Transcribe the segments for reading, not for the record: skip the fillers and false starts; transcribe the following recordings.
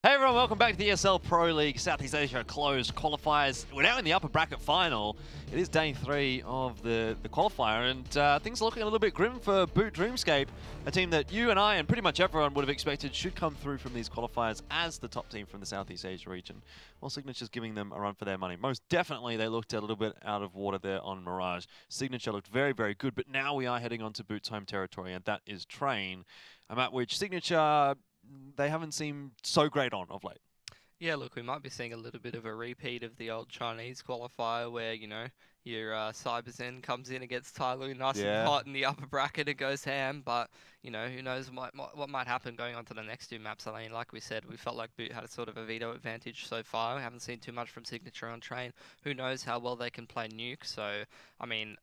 Hey everyone, welcome back to the ESL Pro League Southeast Asia closed qualifiers. We're now in the upper bracket final. It is day 3 of the qualifier, and things are looking a little bit grim for Boot Dreamscape, a team that you and I and pretty much everyone would have expected should come through from these qualifiers as the top team from the Southeast Asia region. Well, Signature's giving them a run for their money. Most definitely they looked a little bit out of water there on Mirage. Signature looked very, very good, but now we are heading on to Boot's home territory, and that is Train, a map which Signature they haven't seemed so great on of late. Yeah, look, we might be seeing a little bit of a repeat of the old Chinese qualifier where, you know, your CyberZen comes in against Tyloo nice and hot in the upper bracket and goes ham, but, you know, who knows what might happen going on to the next two maps. I mean, like we said, we felt like Boot had a sort of a veto advantage so far. We haven't seen too much from Signature on Train. Who knows how well they can play Nuke, so, I mean,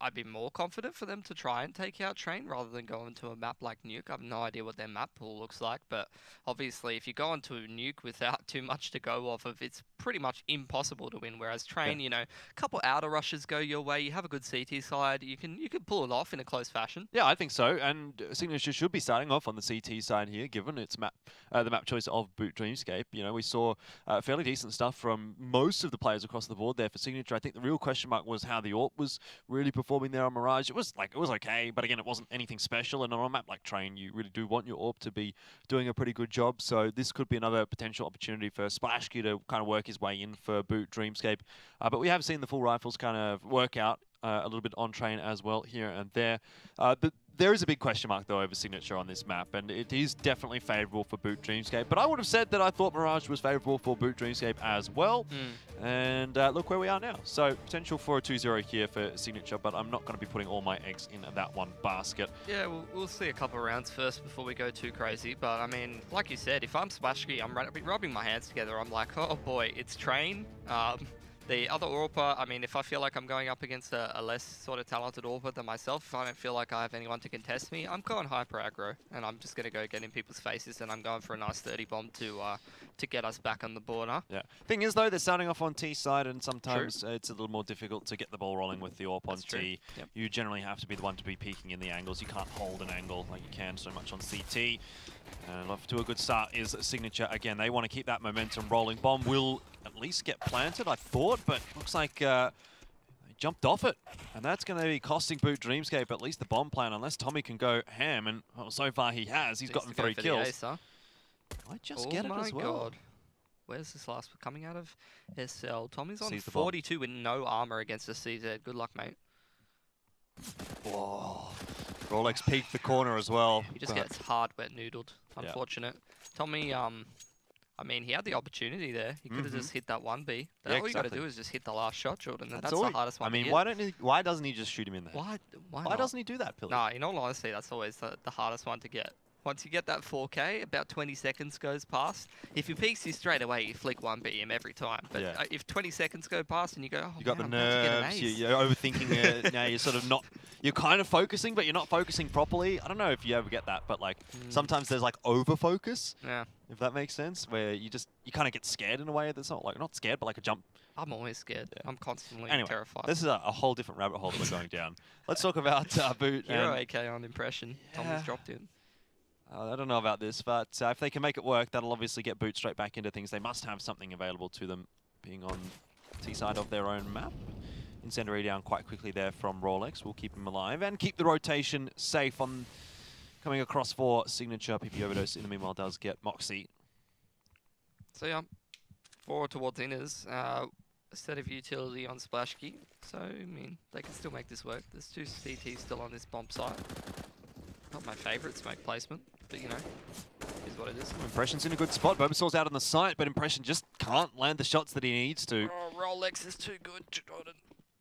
I'd be more confident for them to try and take out Train rather than go into a map like Nuke. I have no idea what their map pool looks like, but obviously if you go into Nuke without too much to go off of, it's pretty much impossible to win, whereas Train, you know, a couple outer rushes go your way, you have a good CT side, you can pull it off in a close fashion. Yeah, I think so, and Signature should be starting off on the CT side here, given its map, the map choice of Boot Dreamscape. You know, we saw fairly decent stuff from most of the players across the board there for Signature. I think the real question mark was how the AWP was really performing there on Mirage. It was okay, but again, it wasn't anything special, and on a map like Train, you really do want your AWP to be doing a pretty good job, so this could be another potential opportunity for Splashkey to kind of work his way in for Boot Dreamscape. But we have seen the full rifles kind of work out a little bit on Train as well here and there. But there is a big question mark, though, over Signature on this map, and it is definitely favourable for Boot Dreamscape. But I would have said that I thought Mirage was favourable for Boot Dreamscape as well. And look where we are now. So potential for a 2-0 here for Signature, but I'm not going to be putting all my eggs in that one basket. Yeah, we'll see a couple of rounds first before we go too crazy. But, I mean, like you said, if I'm Splashkey, I'm rubbing my hands together. I'm like, oh boy, it's Train. The other AWPer, I mean, if I feel like I'm going up against a less sort of talented AWPer than myself, if I don't feel like I have anyone to contest me, I'm going hyper aggro, and I'm just going to go get in people's faces, and I'm going for a nice 30 bomb to get us back on the border. Yeah. Thing is, though, they're starting off on T side, and sometimes it's a little more difficult to get the ball rolling with the AWP on T. Yep. You generally have to be the one to be peeking in the angles. You can't hold an angle like you can so much on CT. And off to a good start is Signature. Again, they want to keep that momentum rolling. Bomb will at least get planted, I thought, but looks like they jumped off it. And that's going to be costing Boot Dreamscape at least the bomb plan, unless Tommy can go ham. And well, so far he has. He's gotten 3 kills. Ace, huh? I just get it as well. God. Where's this last one? Coming out of SL. Tommy's on Sees the 42 with no armor against a CZ. Good luck, mate. Whoa. Rolex peeked the corner as well. He just gets hard wet noodled. Unfortunate. Tommy, I mean, he had the opportunity there. He could have just hit that 1B. All you got to do is just hit the last shot, Jordan. That's the hardest one. I mean, why doesn't he just shoot him in there? Why doesn't he do that, Pilly? Nah, in all honesty, that's always the hardest one to get. Once you get that 4K, about 20 seconds goes past. If he peeks you straight away, you flick 1B him every time. But if 20 seconds go past and you go, oh, you got the nerves, you're overthinking it. Now you're sort of not, you're kind of focusing, but you're not focusing properly. I don't know if you ever get that, but like sometimes there's like over-focus. Yeah. If that makes sense, where you kind of get scared in a way that's not scared, but like a jump. I'm always scared. Yeah. I'm constantly terrified. This is a whole different rabbit hole that we're going down. Let's talk about Boot. Hero AK on impression. Tommy's dropped in. I don't know about this, but if they can make it work, that'll obviously get Boot straight back into things. They must have something available to them, being on T-side of their own map. Incendiary down quite quickly there from Rolex. We'll keep him alive and keep the rotation safe on coming across for Signature. PP Overdose in the meanwhile does get Moxie. So yeah, forward towards inners. A set of utility on Splashkey. So, I mean, they can still make this work. There's 2 CTs still on this bomb site. Not my favourite smoke placement, but you know, is what it is. Impression's in a good spot. Bobasaur's out on the site, but Impression just can't land the shots that he needs to. Oh, Rolex is too good, Jordan.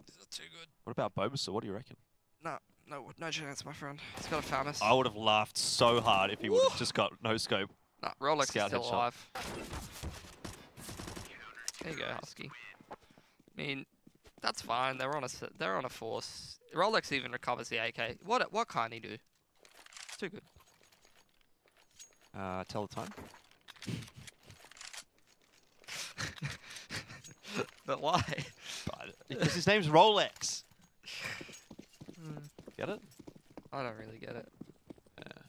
This is too good. What about Bobasaur? What do you reckon? No chance, my friend. He's got a Famis. I would have laughed so hard if he would have just got no scope. Nah, Rolex is still alive. There you go, Husky. I mean, that's fine. They're on a force. Rolex even recovers the AK. What can't he do? It's too good. Tell the time. But why? Because his name's Rolex. Get it? I don't really get it. Yeah.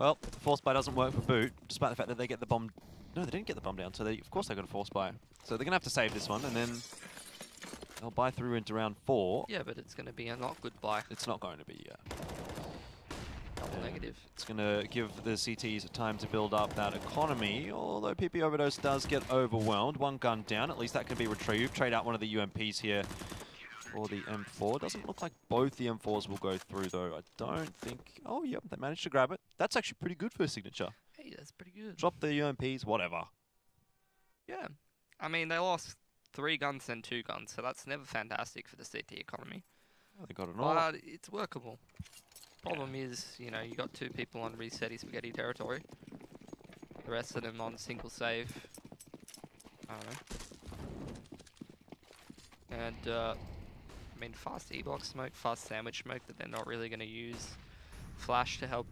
Well, force buy doesn't work for Boot, despite the fact that they get the bomb. No, they didn't get the bomb down, so of course they got a force buy. So they're going to have to save this one, and then they'll buy through into round 4. Yeah, but it's going to be a not good buy. It's not going to be, yeah. Double negative. It's going to give the CTs time to build up that economy, although PP Overdose does get overwhelmed. One gun down, at least that can be retrieved. Trade out one of the UMPs here for the M4. Doesn't look like both the M4s will go through, though. I don't think... Oh, yep, they managed to grab it. That's actually pretty good for a signature. Hey, that's pretty good. Drop the UMPs, whatever. Yeah. I mean, they lost 3 guns and 2 guns, so that's never fantastic for the CT economy. Oh, they got it all. But it's workable. Problem is, you know, you got 2 people on resetty spaghetti territory. The rest of them on single save. I don't know. And, I mean, fast E-block smoke, fast sandwich smoke that they're not really going to use. Flash to help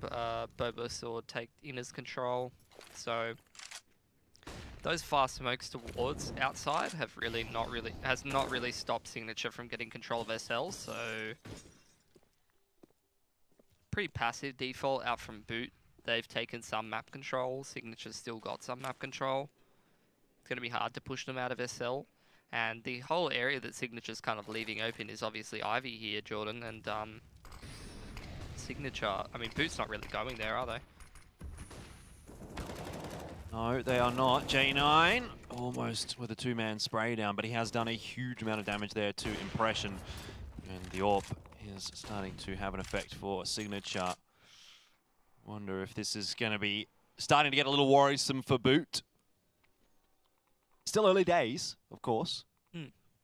Bobo Sword take Inner's control. So, those fast smokes towards outside have not really stopped Signature from getting control of SL, so... Pretty passive default out from Boot. They've taken some map control. Signature's still got some map control. It's going to be hard to push them out of SL. And the whole area that Signature's kind of leaving open is obviously Ivy here, Jordan. And Signature, I mean, Boot's not really going there, are they? No, they are not. J9 almost with a 2-man spray down, but he has done a huge amount of damage there to Impression. And the AWP is starting to have an effect for Signature. Wonder if this is going to be starting to get a little worrisome for Boot. Still early days, of course.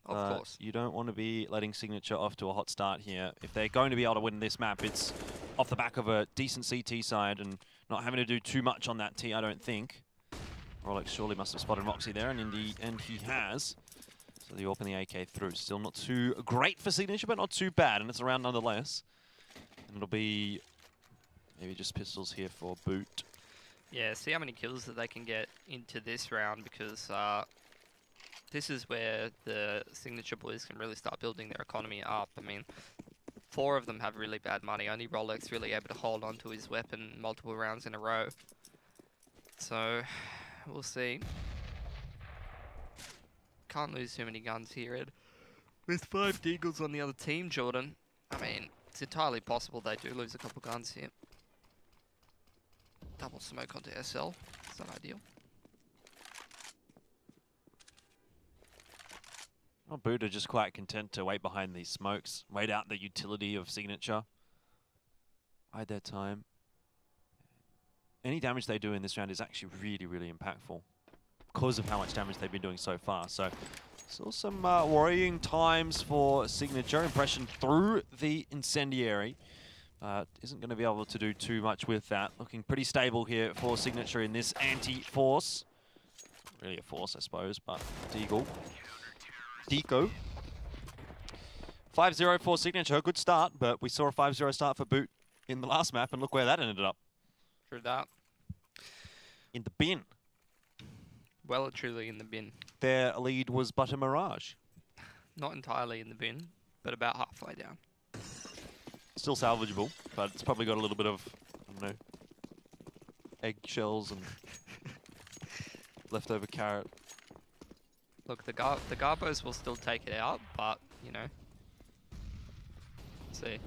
Of course. You don't want to be letting Signature off to a hot start here. If they're going to be able to win this map, it's off the back of a decent CT side and not having to do too much on that T, I don't think. Rolex surely must have spotted Moxie there, and in the end he has. So the AWP and the AK through. Still not too great for Signature, but not too bad, and it's around nonetheless. And it'll be maybe just pistols here for Boot. Yeah, see how many kills that they can get into this round, because this is where the Signature boys can really start building their economy up. I mean, 4 of them have really bad money. Only Rolex really able to hold on to his weapon multiple rounds in a row. So, we'll see. Can't lose too many guns here, Ed. With 5 Deagles on the other team, Jordan, I mean, it's entirely possible they do lose a couple guns here. Double smoke onto SL. It's not ideal. Well, Boot are just quite content to wait behind these smokes, wait out the utility of Signature. Bide their time. Any damage they do in this round is actually really, really impactful because of how much damage they've been doing so far. So, still some worrying times for Signature. Impression through the incendiary. Isn't going to be able to do too much with that. Looking pretty stable here for Signature in this anti-force. Really a force, I suppose, but Deagle. Deco. 5-0 for Signature. Good start, but we saw a 5-0 start for Boot in the last map, and look where that ended up. True that. In the bin. Well and truly in the bin. Their lead was but a mirage. Not entirely in the bin, but about halfway down. Still salvageable, but it's probably got a little bit of, I don't know, eggshells and leftover carrot. Look, the Garbos will still take it out, but, you know. Let's see.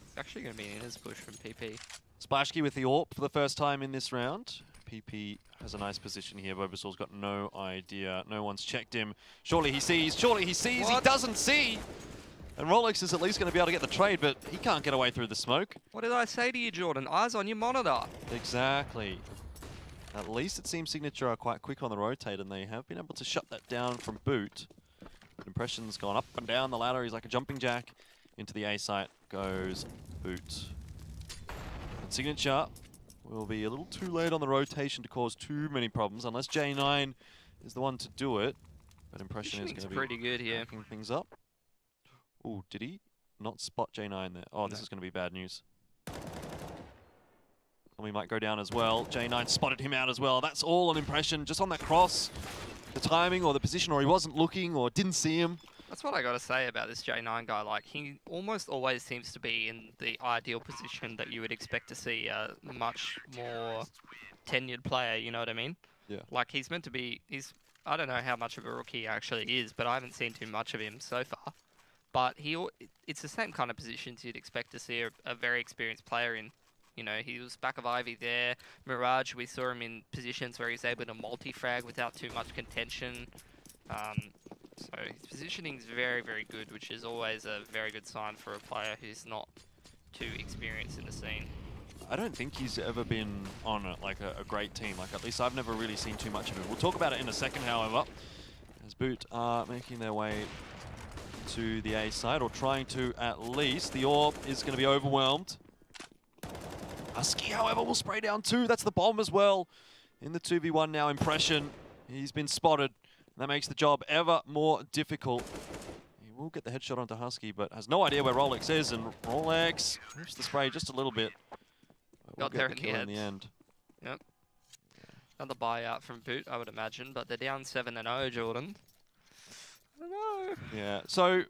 It's actually going to be an inners push from PP. Splashkey with the AWP for the first time in this round. PP has a nice position here. Bobasaur's got no idea. No one's checked him. Surely he sees. Surely he sees. What? He doesn't see. And Rolex is at least going to be able to get the trade, but he can't get away through the smoke. What did I say to you, Jordan? Eyes on your monitor. Exactly. At least it seems Signature are quite quick on the rotate, and they have been able to shut that down from Boot. Impression's gone up and down the ladder. He's like a jumping jack. Into the A site goes Boot. And Signature will be a little too late on the rotation to cause too many problems, unless J9 is the one to do it. But Impression is going to be pretty good here. Picking things up. Oh, did he not spot J9 there? Oh, this is going to be bad news. We might go down as well. J9 spotted him out as well. That's all an Impression, just on that cross. The timing or the position, or he wasn't looking or didn't see him. That's what I got to say about this J9 guy. Like, he almost always seems to be in the ideal position that you would expect to see a much more tenured player, you know what I mean? Yeah. Like, he's meant to be... I don't know how much of a rookie he actually is, but I haven't seen too much of him so far. But it's the same kind of positions you'd expect to see a very experienced player in. You know, he was back of Ivy there. Mirage, we saw him in positions where he's able to multi-frag without too much contention. So his positioning is very, very good, which is always a very good sign for a player who's not too experienced in the scene. I don't think he's ever been on a great team. Like, at least I've never really seen too much of him. We'll talk about it in a second, however, as Boot are making their way to the A side, or trying to at least. The Orb is going to be overwhelmed. Husky, however, will spray down 2. That's the bomb as well. In the 2v1 now, Impression. He's been spotted. That makes the job ever more difficult. He will get the headshot onto Husky, but has no idea where Rolex is, and Rolex moves the spray just a little bit. Got there in the end. Yep. Another buyout from Boot, I would imagine, but they're down 7-0, Jordan. I don't know. Yeah, so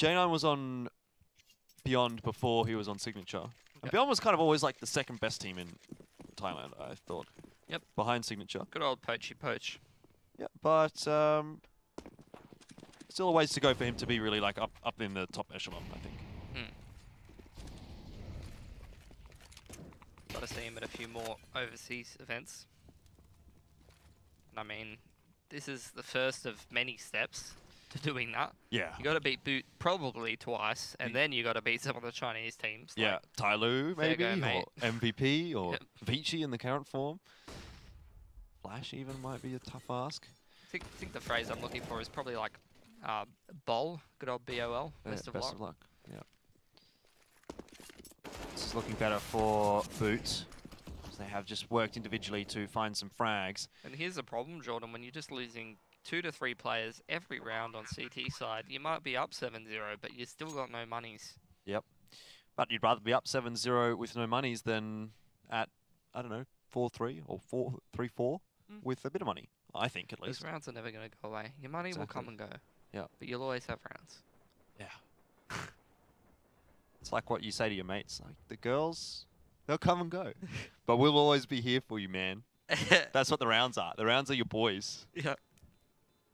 J9 was on Beyond before he was on Signature. And Beyond was kind of always like the second best team in Thailand, I thought. Yep. Behind Signature. Good old poachy poach. Yeah, but still a ways to go for him to be really like up in the top echelon, I think. Got to see him at a few more overseas events. And I mean, this is the first of many steps to doing that. Yeah. You got to beat Boot probably twice, and then you got to beat some of the Chinese teams. Yeah, like Tyloo maybe, or MVP, or Vici in the current form. Flash even might be a tough ask. I think the phrase I'm looking for is probably like BOL, good old BOL, best of luck. Yeah. This is looking better for Boot. They have just worked individually to find some frags. And here's the problem, Jordan, when you're just losing 2 to 3 players every round on CT side, you might be up 7-0, but you still got no monies. Yep. But you'd rather be up 7-0 with no monies than at, I don't know, 4-3 or 3-4 with a bit of money, I think, at least. Those rounds are never going to go away. Your money will come and go. Yeah. But you'll always have rounds. Yeah. It's like what you say to your mates. Like, the girls, they'll come and go. But we'll always be here for you, man. That's what the rounds are. The rounds are your boys. Yeah.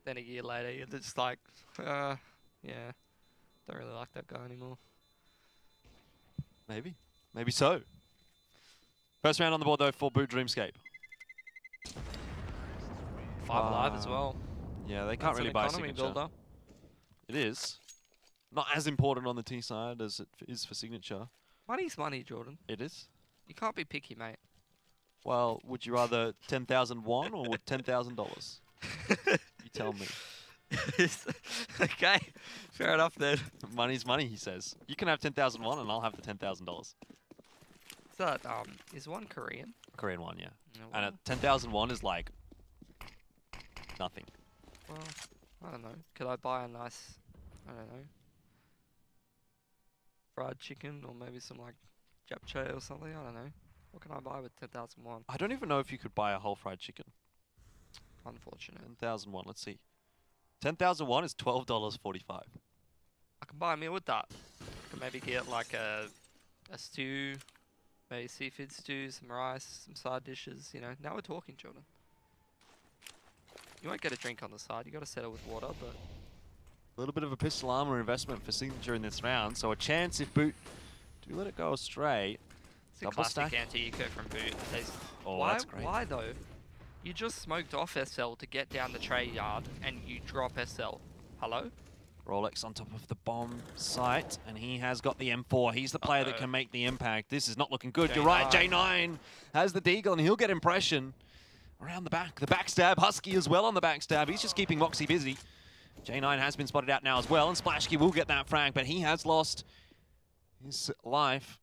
Then a year later, you're just like, yeah, don't really like that guy anymore. Maybe. Maybe so. First round on the board, though, for Boot Dreamscape. 5 alive as well. Yeah, they can't really buy Signature. Builder. It is. Not as important on the T side as it is for Signature. Money's money, Jordan. It is. You can't be picky, mate. Well, would you rather 10,000 won or $10,000? You tell me. Okay, fair enough then. Money's money, he says. You can have 10,000 won and I'll have the $10,000. Is that, is one Korean? Korean one, yeah. Oh, well. And 10,000 won is like nothing. Well, I don't know. Could I buy a nice, I don't know, fried chicken or maybe some like japchae or something? I don't know. What can I buy with 10,000 won? I don't even know if you could buy a whole fried chicken. Unfortunate. 10,000 won, let's see. 10,000 won is $12.45. I can buy a meal with that. I can maybe get like a stew, maybe seafood stew, some rice, some side dishes, you know. Now we're talking, Jordan. You won't get a drink on the side. You got to settle with water, but A little bit of a pistol armor investment for Signature in this round, so a chance if Boot do let it go astray. it's a classic anti-eco from Boot. That's great. Why though? You just smoked off SL to get down the tray yard, and you drop SL. Hello? Rolex on top of the bomb site, and he has got the M4. He's the player that can make the impact. This is not looking good. You're right, J9 has the deagle, and he'll get impression around the back. The backstab, Husky as well on the backstab. He's just keeping Moxie busy. J9 has been spotted out now as well, and Splashkey will get that frag, but he has lost his life.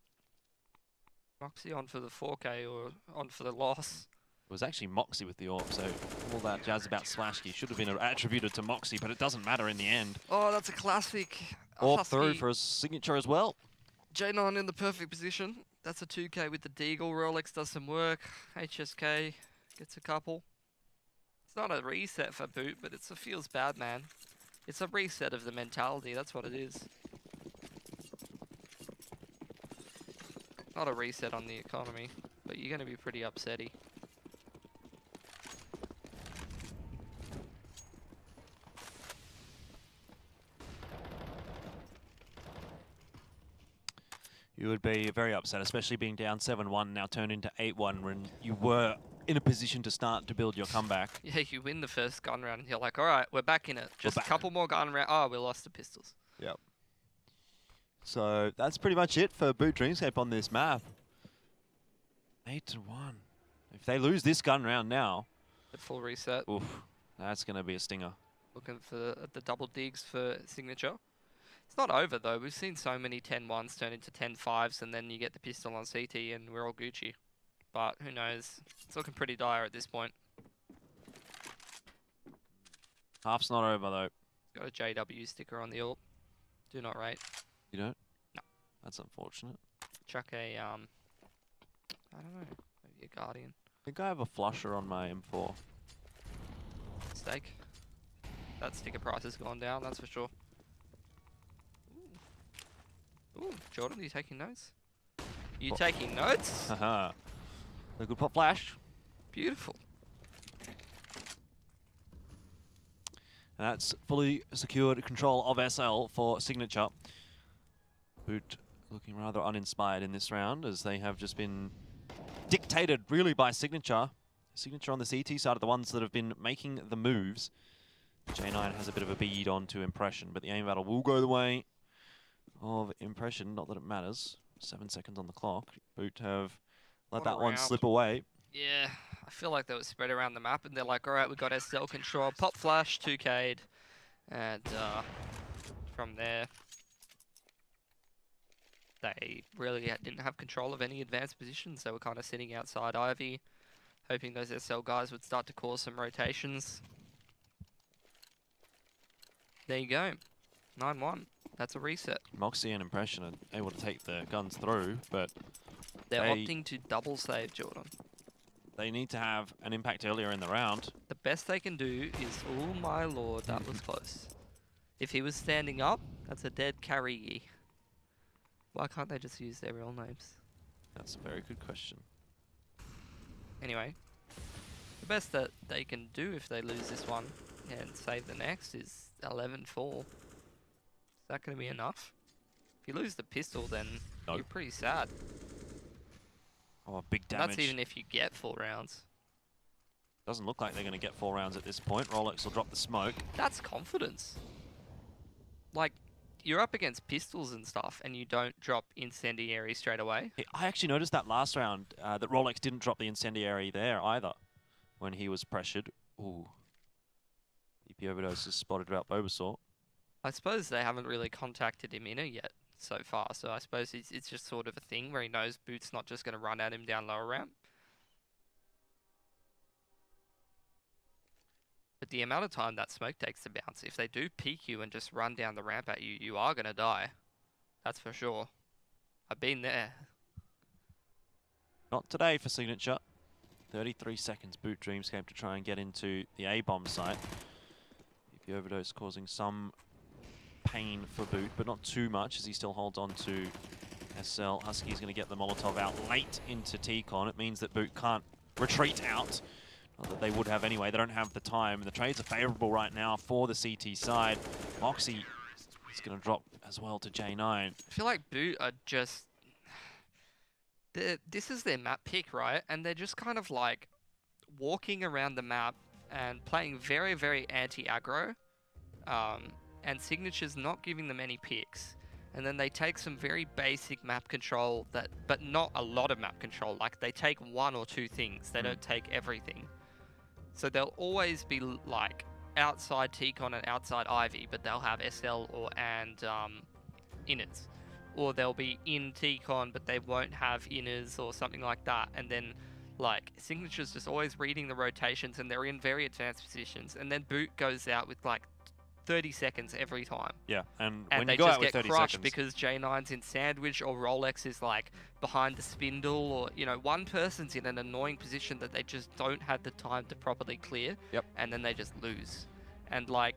Moxie on for the 4K or on for the loss. It was actually Moxie with the AWP, so all that jazz about Splashkey should have been attributed to Moxie, but it doesn't matter in the end. Oh, that's a classic. AWP through for a Signature as well. J9 in the perfect position. That's a 2K with the deagle. Rolex does some work. HSK gets a couple. It's not a reset for Boot, but it feels bad, man. It's a reset of the mentality. That's what it is. Not a reset on the economy, but you're going to be pretty upsetty. You would be very upset, especially being down 7-1, now turned into 8-1 when you were in a position to start to build your comeback. Yeah, you win the first gun round and you're like, all right, we're back in it. Just a couple more gun rounds. Oh, we lost the pistols. Yep. So that's pretty much it for Boot Dreamscape on this map. 8-1. If they lose this gun round now, the full reset. Oof, that's going to be a stinger. Looking for the double digs for Signature. It's not over, though. We've seen so many 10-1s turn into 10-5s, and then you get the pistol on CT, and we're all Gucci. But who knows? It's looking pretty dire at this point. Half's not over, though. Got a JW sticker on the AWP. Do not rate. You don't? No. That's unfortunate. Chuck a, I don't know, maybe a Guardian. I think I have a flusher on my M4. Mistake. That sticker price has gone down, that's for sure. Ooh, Jordan, are you taking notes? You taking notes? Haha. A good pop flash. Beautiful. And that's fully secured control of SL for Signature. Boot looking rather uninspired in this round as they have just been dictated really by Signature. Signature on the CT side are the ones that have been making the moves. J9 has a bit of a bead on to Impression, but the aim battle will go the way of Impression, not that it matters. 7 seconds on the clock. Boot have let that one slip away. Yeah, I feel like they were spread around the map and they're like, all right, we got SL control, pop flash, 2K'd. And from there, they really didn't have control of any advanced positions. They were kind of sitting outside Ivy, hoping those SL guys would start to cause some rotations. There you go. 9-1. That's a reset. Moxie and Impression are able to take the guns through, but they're opting to double save, Jordan. They need to have an impact earlier in the round. The best they can do is, oh my lord, that was close. If he was standing up, that's a dead carry. Why can't they just use their real names? That's a very good question. Anyway, the best that they can do if they lose this one and save the next is 11-4. Is that going to be enough? If you lose the pistol, then you're pretty sad. Oh, big damage. That's even if you get 4 rounds. Doesn't look like they're going to get 4 rounds at this point. Rolex will drop the smoke. That's confidence. Like, you're up against pistols and stuff, and you don't drop incendiary straight away. I actually noticed that last round, that Rolex didn't drop the incendiary there either when he was pressured. Ooh. BP overdose is spotted about Bulbasaur. I suppose they haven't really contacted him in it yet so far, so I suppose it's just sort of a thing where he knows Boot's not just going to run at him down lower ramp. But the amount of time that smoke takes to bounce, if they do peek you and just run down the ramp at you, you are going to die. That's for sure. I've been there. Not today for Signature. 33 seconds, Boot Dreamscape to try and get into the A-bomb site. BP overdose causing some pain for Boot, but not too much as he still holds on to SL. Husky's going to get the Molotov out late into T-Con. It means that Boot can't retreat out. Not that they would have anyway. They don't have the time. The trades are favorable right now for the CT side. Moxie is going to drop as well to J9. I feel like Boot are just... This is their map pick, right? And they're just kind of like walking around the map and playing very, very anti-aggro. And Signature's not giving them any picks. And then they take some very basic map control, but not a lot of map control. Like, they take 1 or 2 things. They don't take everything. So they'll always be like outside T-Con and outside Ivy, but they'll have SL and inners. Or they'll be in T-Con, but they won't have inners or something like that. And then, like, Signature's just always reading the rotations, and they're in very advanced positions. And then Boot goes out with, like, 30 seconds every time. Yeah, and And when they you go just out with get 30 crushed seconds, because J9's in sandwich or Rolex is like behind the spindle, or one person's in an annoying position that they just don't have the time to properly clear. Yep. And then they just lose. And like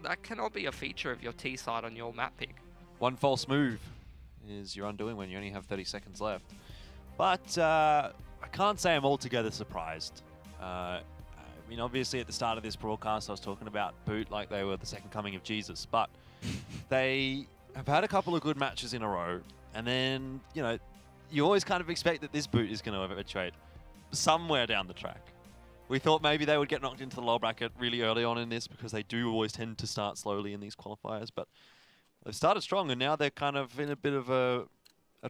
that cannot be a feature of your T side on your map pick. one false move is your undoing when you only have 30 seconds left. But I can't say I'm altogether surprised. I mean, obviously at the start of this broadcast, I was talking about Boot like they were the second coming of Jesus, but they have had a couple of good matches in a row, and then, you always kind of expect that this Boot is going to eventuate somewhere down the track. We thought maybe they would get knocked into the lower bracket really early on in this because they do always tend to start slowly in these qualifiers, but they've started strong, and now they're kind of in a bit of a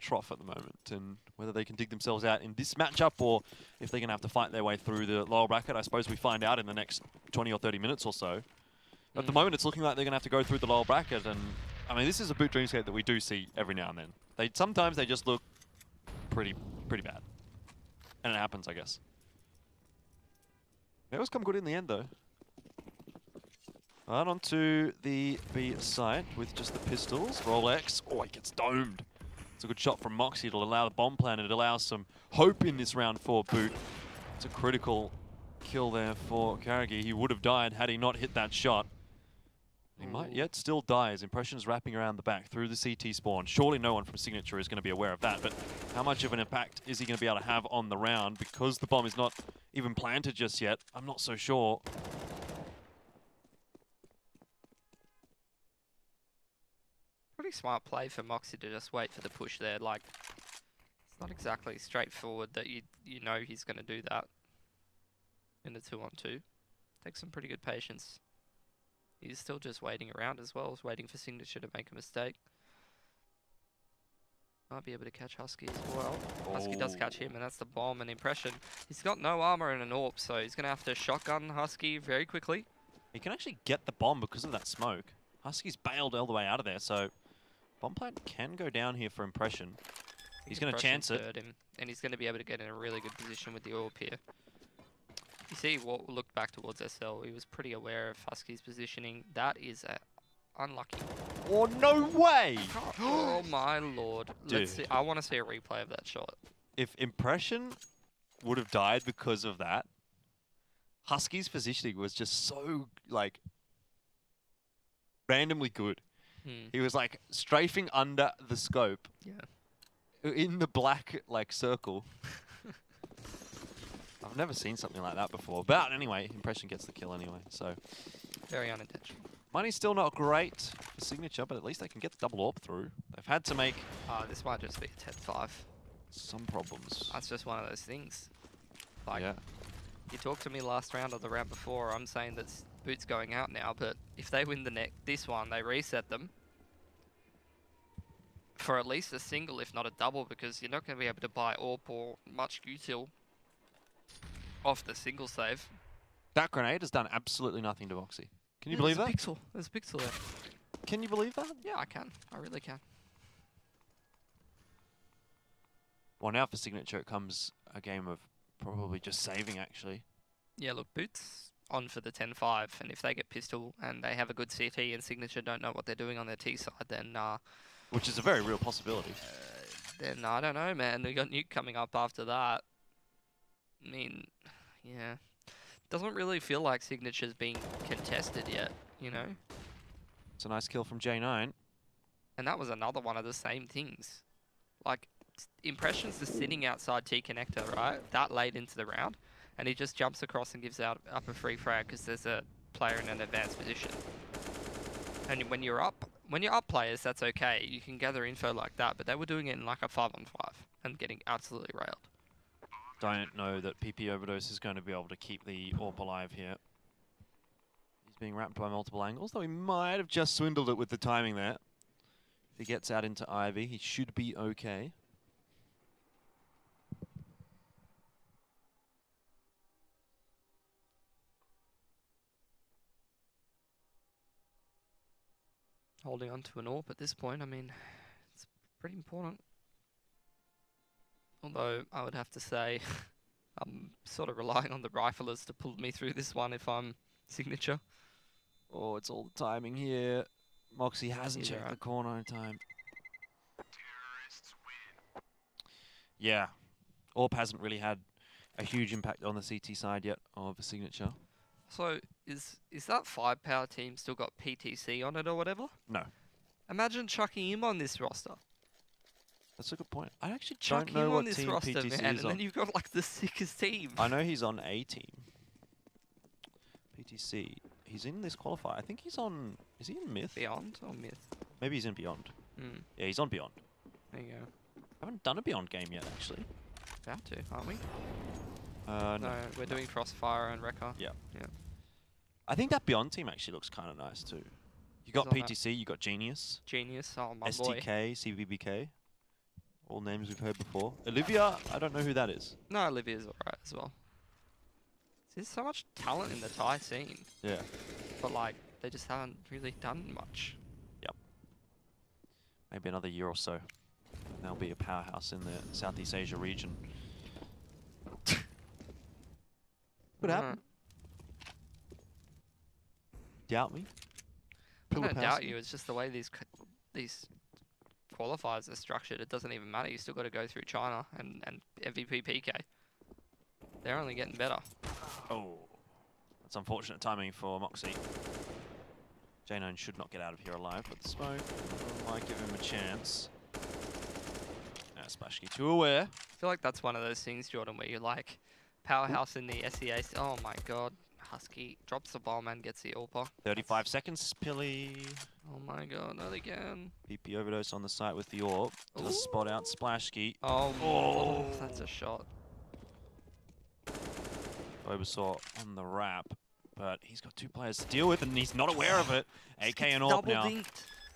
trough at the moment, and whether they can dig themselves out in this matchup or if they're going to have to fight their way through the lower bracket, I suppose we find out in the next 20 or 30 minutes or so. At the moment, it's looking like they're going to have to go through the lower bracket, and I mean, this is a Boot Dreamscape that we do see every now and then. Sometimes they just look pretty bad, and it happens, I guess. They always come good in the end, though. Right onto the B site with just the pistols. Rolex. Oh, he gets domed. It's a good shot from Moxie. It'll allow the bomb plan, and it allows some hope in this round for Boot. It's a critical kill there for Carrigy. He would have died had he not hit that shot. He might yet still die as Impression's wrapping around the back through the CT spawn. Surely no one from Signature is going to be aware of that, but how much of an impact is he going to be able to have on the round? Because the bomb is not even planted just yet, I'm not so sure. Pretty smart play for Moxie to just wait for the push there. Like, it's not exactly straightforward that you know he's going to do that in a 2-on-2. Takes some pretty good patience. He's still just waiting around as well, waiting for Signature to make a mistake. Might be able to catch Husky as well. Husky does catch him, and that's the bomb and Impression. He's got no armor and an AWP, so he's going to have to shotgun Husky very quickly. He can actually get the bomb because of that smoke. Husky's bailed all the way out of there, so bomb plant can go down here for Impression. He's going to chance it. Him, and he's going to be able to get in a really good position with the AWP here. You see, what looked back towards SL, he was pretty aware of Husky's positioning. That is unlucky. Oh, no way! Oh my lord. Dude. Let's see. I want to see a replay of that shot. If Impression would have died because of that, Husky's positioning was just so, like, randomly good. He was, like, strafing under the scope. Yeah. In the black, like, circle. I've never seen something like that before. But anyway, Impression gets the kill anyway, so. Very unintentional. Money's still not great for Signature, but at least they can get the double AWP through. They've had to make... This might just be a 10-5. some problems. That's just one of those things. Like, yeah. You talked to me last round or the round before, I'm saying that Boot's going out now, but if they win this one, they reset them for at least a single, if not a double, because you're not going to be able to buy AWP or much util off the single save. That grenade has done absolutely nothing to Moxie. Can you believe that? There's a pixel there. Can you believe that? Yeah, I can. I really can. Well, now for Signature, it comes a game of probably just saving, actually. Yeah, look, Boot's on for the 10-5, and if they get pistol and they have a good CT and Signature don't know what they're doing on their T side, then... which is a very real possibility. Then I don't know, man. We got Nuke coming up after that. I mean, yeah. Doesn't really feel like Signature's being contested yet, you know? It's a nice kill from J9. And that was another one of the same things. Like, Impression's just sitting outside T connector, right? That late into the round. And he just jumps across and gives up a free frag because there's a player in an advanced position. And when you're up players, that's okay. You can gather info like that, but they were doing it in like a 5-on-5 and getting absolutely railed. Don't know that PP Overdose is going to be able to keep the AWP alive here. He's being wrapped by multiple angles, though he might have just swindled it with the timing there. If he gets out into Ivy, he should be okay. Holding on to an AWP at this point, I mean, it's pretty important. Although, I would have to say, I'm sort of relying on the riflers to pull me through this one if I'm Signature. Oh, it's all the timing here. Moxie hasn't checked the corner in time. Yeah. Orp hasn't really had a huge impact on the CT side yet of a signature. So is that 5-power team still got PTC on it or whatever? No. Imagine chucking him on this roster. That's a good point. I actually Chuck don't know him what on this team roster, PTC man, is and on. then you've got like the sickest team. I know he's on A team. PTC. He's in this qualifier. I think he's on... Is he in Myth? Beyond or Myth? Maybe he's in Beyond. Mm. Yeah, he's on Beyond. There you go. Haven't done a Beyond game yet, actually. About to, aren't we? No. We're doing Crossfire and Wrecker. Yeah. Yeah. I think that Beyond team actually looks kind of nice too. You got PTC, you got Genius. Genius, oh my STK, boy. CBBK. All names we've heard before. Olivia, I don't know who that is. No, Olivia's alright as well. There's so much talent in the Thai scene. Yeah. But like, they just haven't really done much. Yep. Maybe another year or so. They'll be a powerhouse in the Southeast Asia region. What happened? Doubt me? I don't doubt you. It's just the way these qualifiers are structured. It doesn't even matter. You still got to go through China and MVP PK. They're only getting better. Oh, that's unfortunate timing for Moxie. J9 should not get out of here alive, but the smoke might give him a chance. Now Splashkey too aware. I feel like that's one of those things, Jordan, where you're like, powerhouse in the SEA. Oh my god. Husky drops the bomb and gets the AWPer. 35 seconds, Pilly. Oh my god, not again. PP overdose on the site with the AWP. Does spot out Splashkey. Oh, that's a shot. Oversaw on the wrap, but he's got 2 players to deal with and he's not aware of it. AK and AWP now.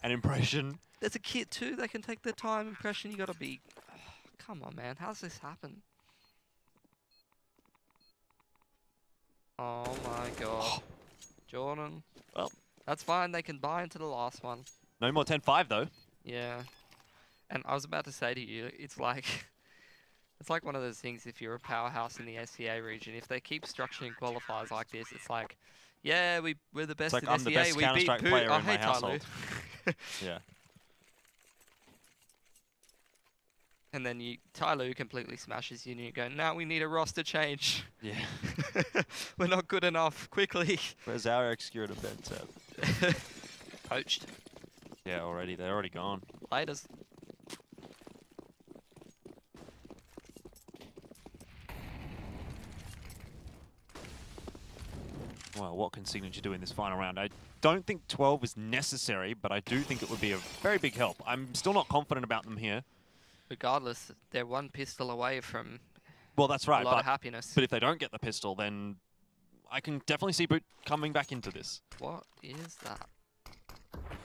An impression. There's a kit too, they can take their time. Impression, you gotta be... Oh, come on, man, how's this happen? Oh my god. Jordan. Well, that's fine, they can buy into the last one. No more 10-5 though. Yeah. And I was about to say to you, it's like one of those things, if you're a powerhouse in the SCA region, if they keep structuring qualifiers like this, it's like, yeah, we're the best it's like in I'm SCA, the best we Counter-Strike beat player Boot. in my household. Yeah. And then Tyloo completely smashes you and you go, now we need a roster change. Yeah. We're not good enough, quickly. Where's our XQ at a bed tab? Poached. Yeah, already. They're already gone. Laters. Well, what can Signature do in this final round? I don't think 12 is necessary, but I do think it would be a very big help. I'm still not confident about them here. Regardless, they're one pistol away from that's right, a lot of happiness. But if they don't get the pistol, then I can definitely see Boot coming back into this. What is that?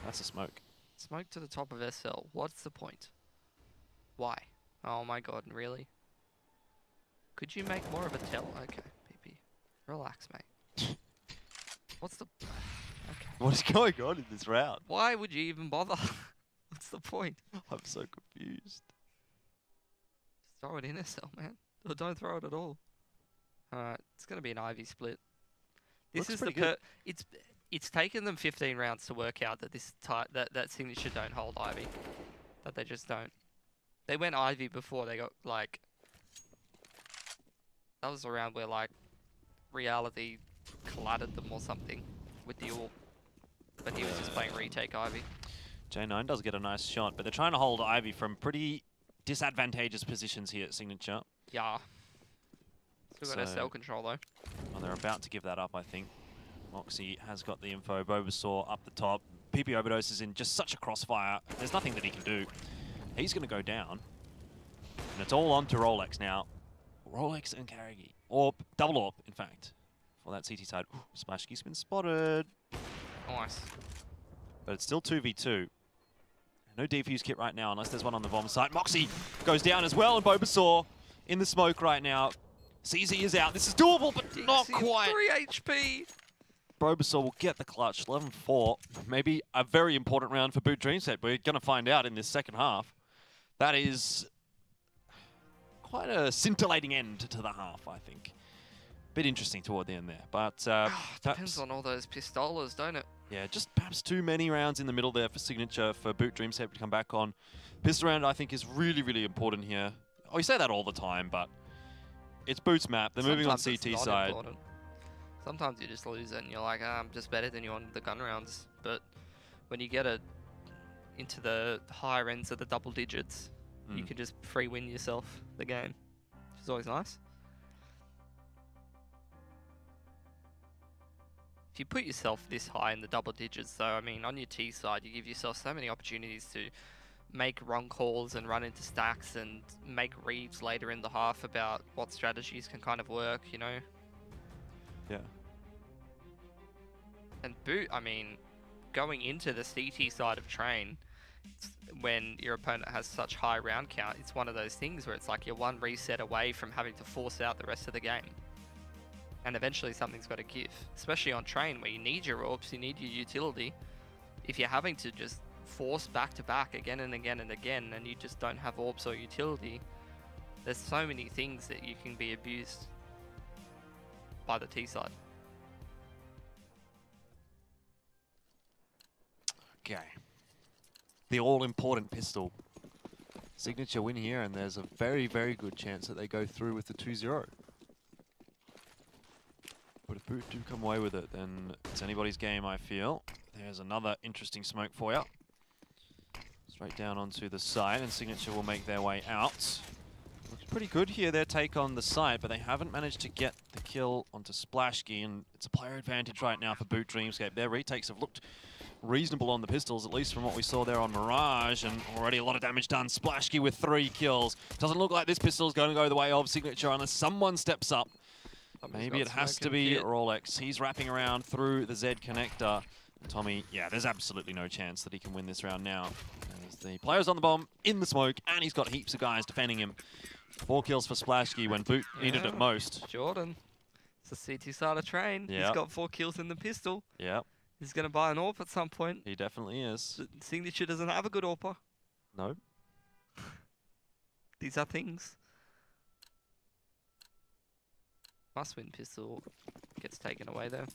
That's a smoke. Smoke to the top of SL. What's the point? Why? Oh my god, really? Could you make more of a tell? Okay, PP. Relax, mate. What's the... Okay. What is going on in this round? Why would you even bother? What's the point? I'm so confused. Just throw it in SL, man. Or don't throw it at all. Alright, it's going to be an Ivy split. This is the it's taken them 15 rounds to work out that that Signature don't hold Ivy. That they just don't. They went Ivy before they got like... That was a round where like reality collided them or something with the AWP. But he was just playing retake Ivy. J9 does get a nice shot, but they're trying to hold Ivy from pretty disadvantageous positions here at Signature. Yeah. Still got SL control though. Well, they're about to give that up, I think. Moxie has got the info. Bulbasaur up the top. PP Overdose is in just such a crossfire. There's nothing that he can do. He's going to go down. And it's all on to Rolex now. Rolex and Carrigy. Or double AWP, in fact. For that CT side. Ooh, Splashkey's been spotted. Nice. But it's still 2v2. No defuse kit right now, unless there's one on the bomb site. Moxie goes down as well, and Bulbasaur in the smoke right now. CZ is out. This is doable, but not quite. 3 HP. Bulbasaur will get the clutch. 11-4. Maybe a very important round for Boot Dreamset. We're going to find out in this second half. That is quite a scintillating end to the half, I think. Bit interesting toward the end there, but depends on all those pistolas, don't it? Yeah, just perhaps too many rounds in the middle there for Signature for Boot Dreamscape to come back on. Pistol round, I think, is really, really important here. Oh, we say that all the time, but it's Boot's map. They're moving on CT side. Important. Sometimes you just lose it and you're like, I'm just better than you on the gun rounds. But when you get into the higher ends of the double digits, you can just free win yourself the game, which is always nice. If you put yourself this high in the double digits, though, I mean, on your T side, you give yourself so many opportunities to make wrong calls and run into stacks and make reads later in the half about what strategies can kind of work, you know? Yeah. And Boot, I mean, going into the CT side of Train, when your opponent has such high round count, it's one of those things where it's like you're one reset away from having to force out the rest of the game. And eventually something's got to give, especially on Train where you need your AWPs, you need your utility. If you're having to just force back to back again and again and again, and you just don't have AWPs or utility, there's so many things that you can be abused by the T side. Okay. The all-important pistol. Signature win here, and there's a very, very good chance that they go through with the 2-0. But if Boot do come away with it, then it's anybody's game, I feel. There's another interesting smoke for you. Straight down onto the side, and Signature will make their way out. Looks pretty good here, their take on the side, but they haven't managed to get the kill onto Splashkey, and it's a player advantage right now for Boot Dreamscape. Their retakes have looked reasonable on the pistols, at least from what we saw there on Mirage, and already a lot of damage done. Splashkey with 3 kills. Doesn't look like this pistol is going to go the way of Signature unless someone steps up. Maybe it has to be Rolex. He's wrapping around through the Z connector. And Tommy, yeah, there's absolutely no chance that he can win this round now. As the player's on the bomb, in the smoke, and he's got heaps of guys defending him. 4 kills for Splashkey when Boot needed it most. Jordan, it's a CT side of Train. He's got 4 kills in the pistol. Yeah. He's going to buy an AWP at some point. He definitely is. Signature doesn't have a good AWPer. No. These are things. Must-win pistol gets taken away though.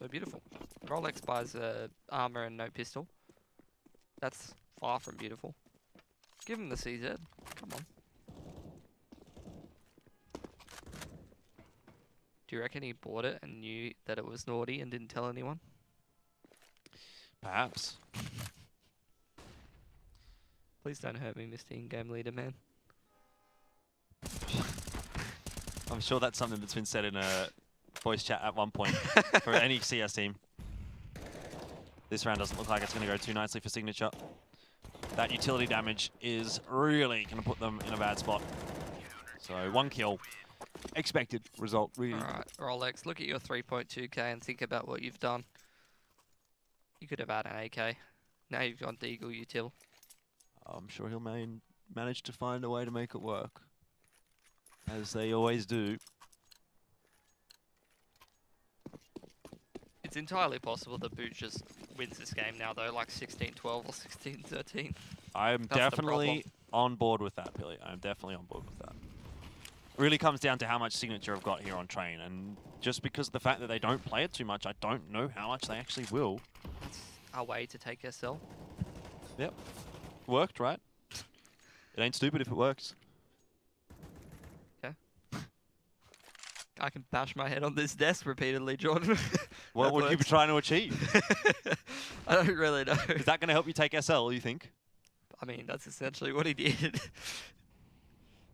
So beautiful. Rolex buys armor and no pistol. That's far from beautiful. Give him the CZ. Come on. Do you reckon he bought it and knew that it was naughty and didn't tell anyone? Perhaps. Please don't hurt me, Mr. In-Game Leader, man. I'm sure that's something that's been said in a voice chat at one point for any CS team. This round doesn't look like it's going to go too nicely for Signature. That utility damage is really going to put them in a bad spot. So 1 kill. Expected result, really. Alright, Rolex, look at your 3.2k and think about what you've done. You could have had an AK. Now you've got Deagle util. I'm sure he'll manage to find a way to make it work. As they always do. It's entirely possible that Boot just wins this game now, though, like 16-12 or 16-13. I'm definitely on board with that, Billy. I'm definitely on board with that. Really comes down to how much Signature have got here on Train, and just because of the fact that they don't play it too much, I don't know how much they actually will. That's our way to take SL. Yep. Worked, right? It ain't stupid if it works. I can bash my head on this desk repeatedly, Jordan. What would you be trying to achieve? I don't really know. Is that going to help you take SL, you think? I mean, that's essentially what he did.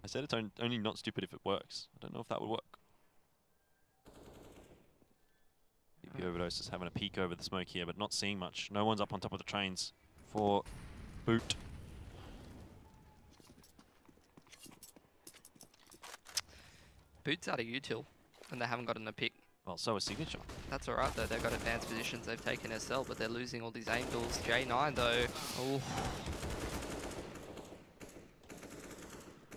I said it's only not stupid if it works. I don't know if that would work. The Overdose is having a peek over the smoke here, but not seeing much. No one's up on top of the trains for Boot. Boot's out of util, and they haven't gotten a pick. Well, so is Signature. That's alright though, they've got advanced positions, they've taken SL, but they're losing all these angles. J9 though, oh.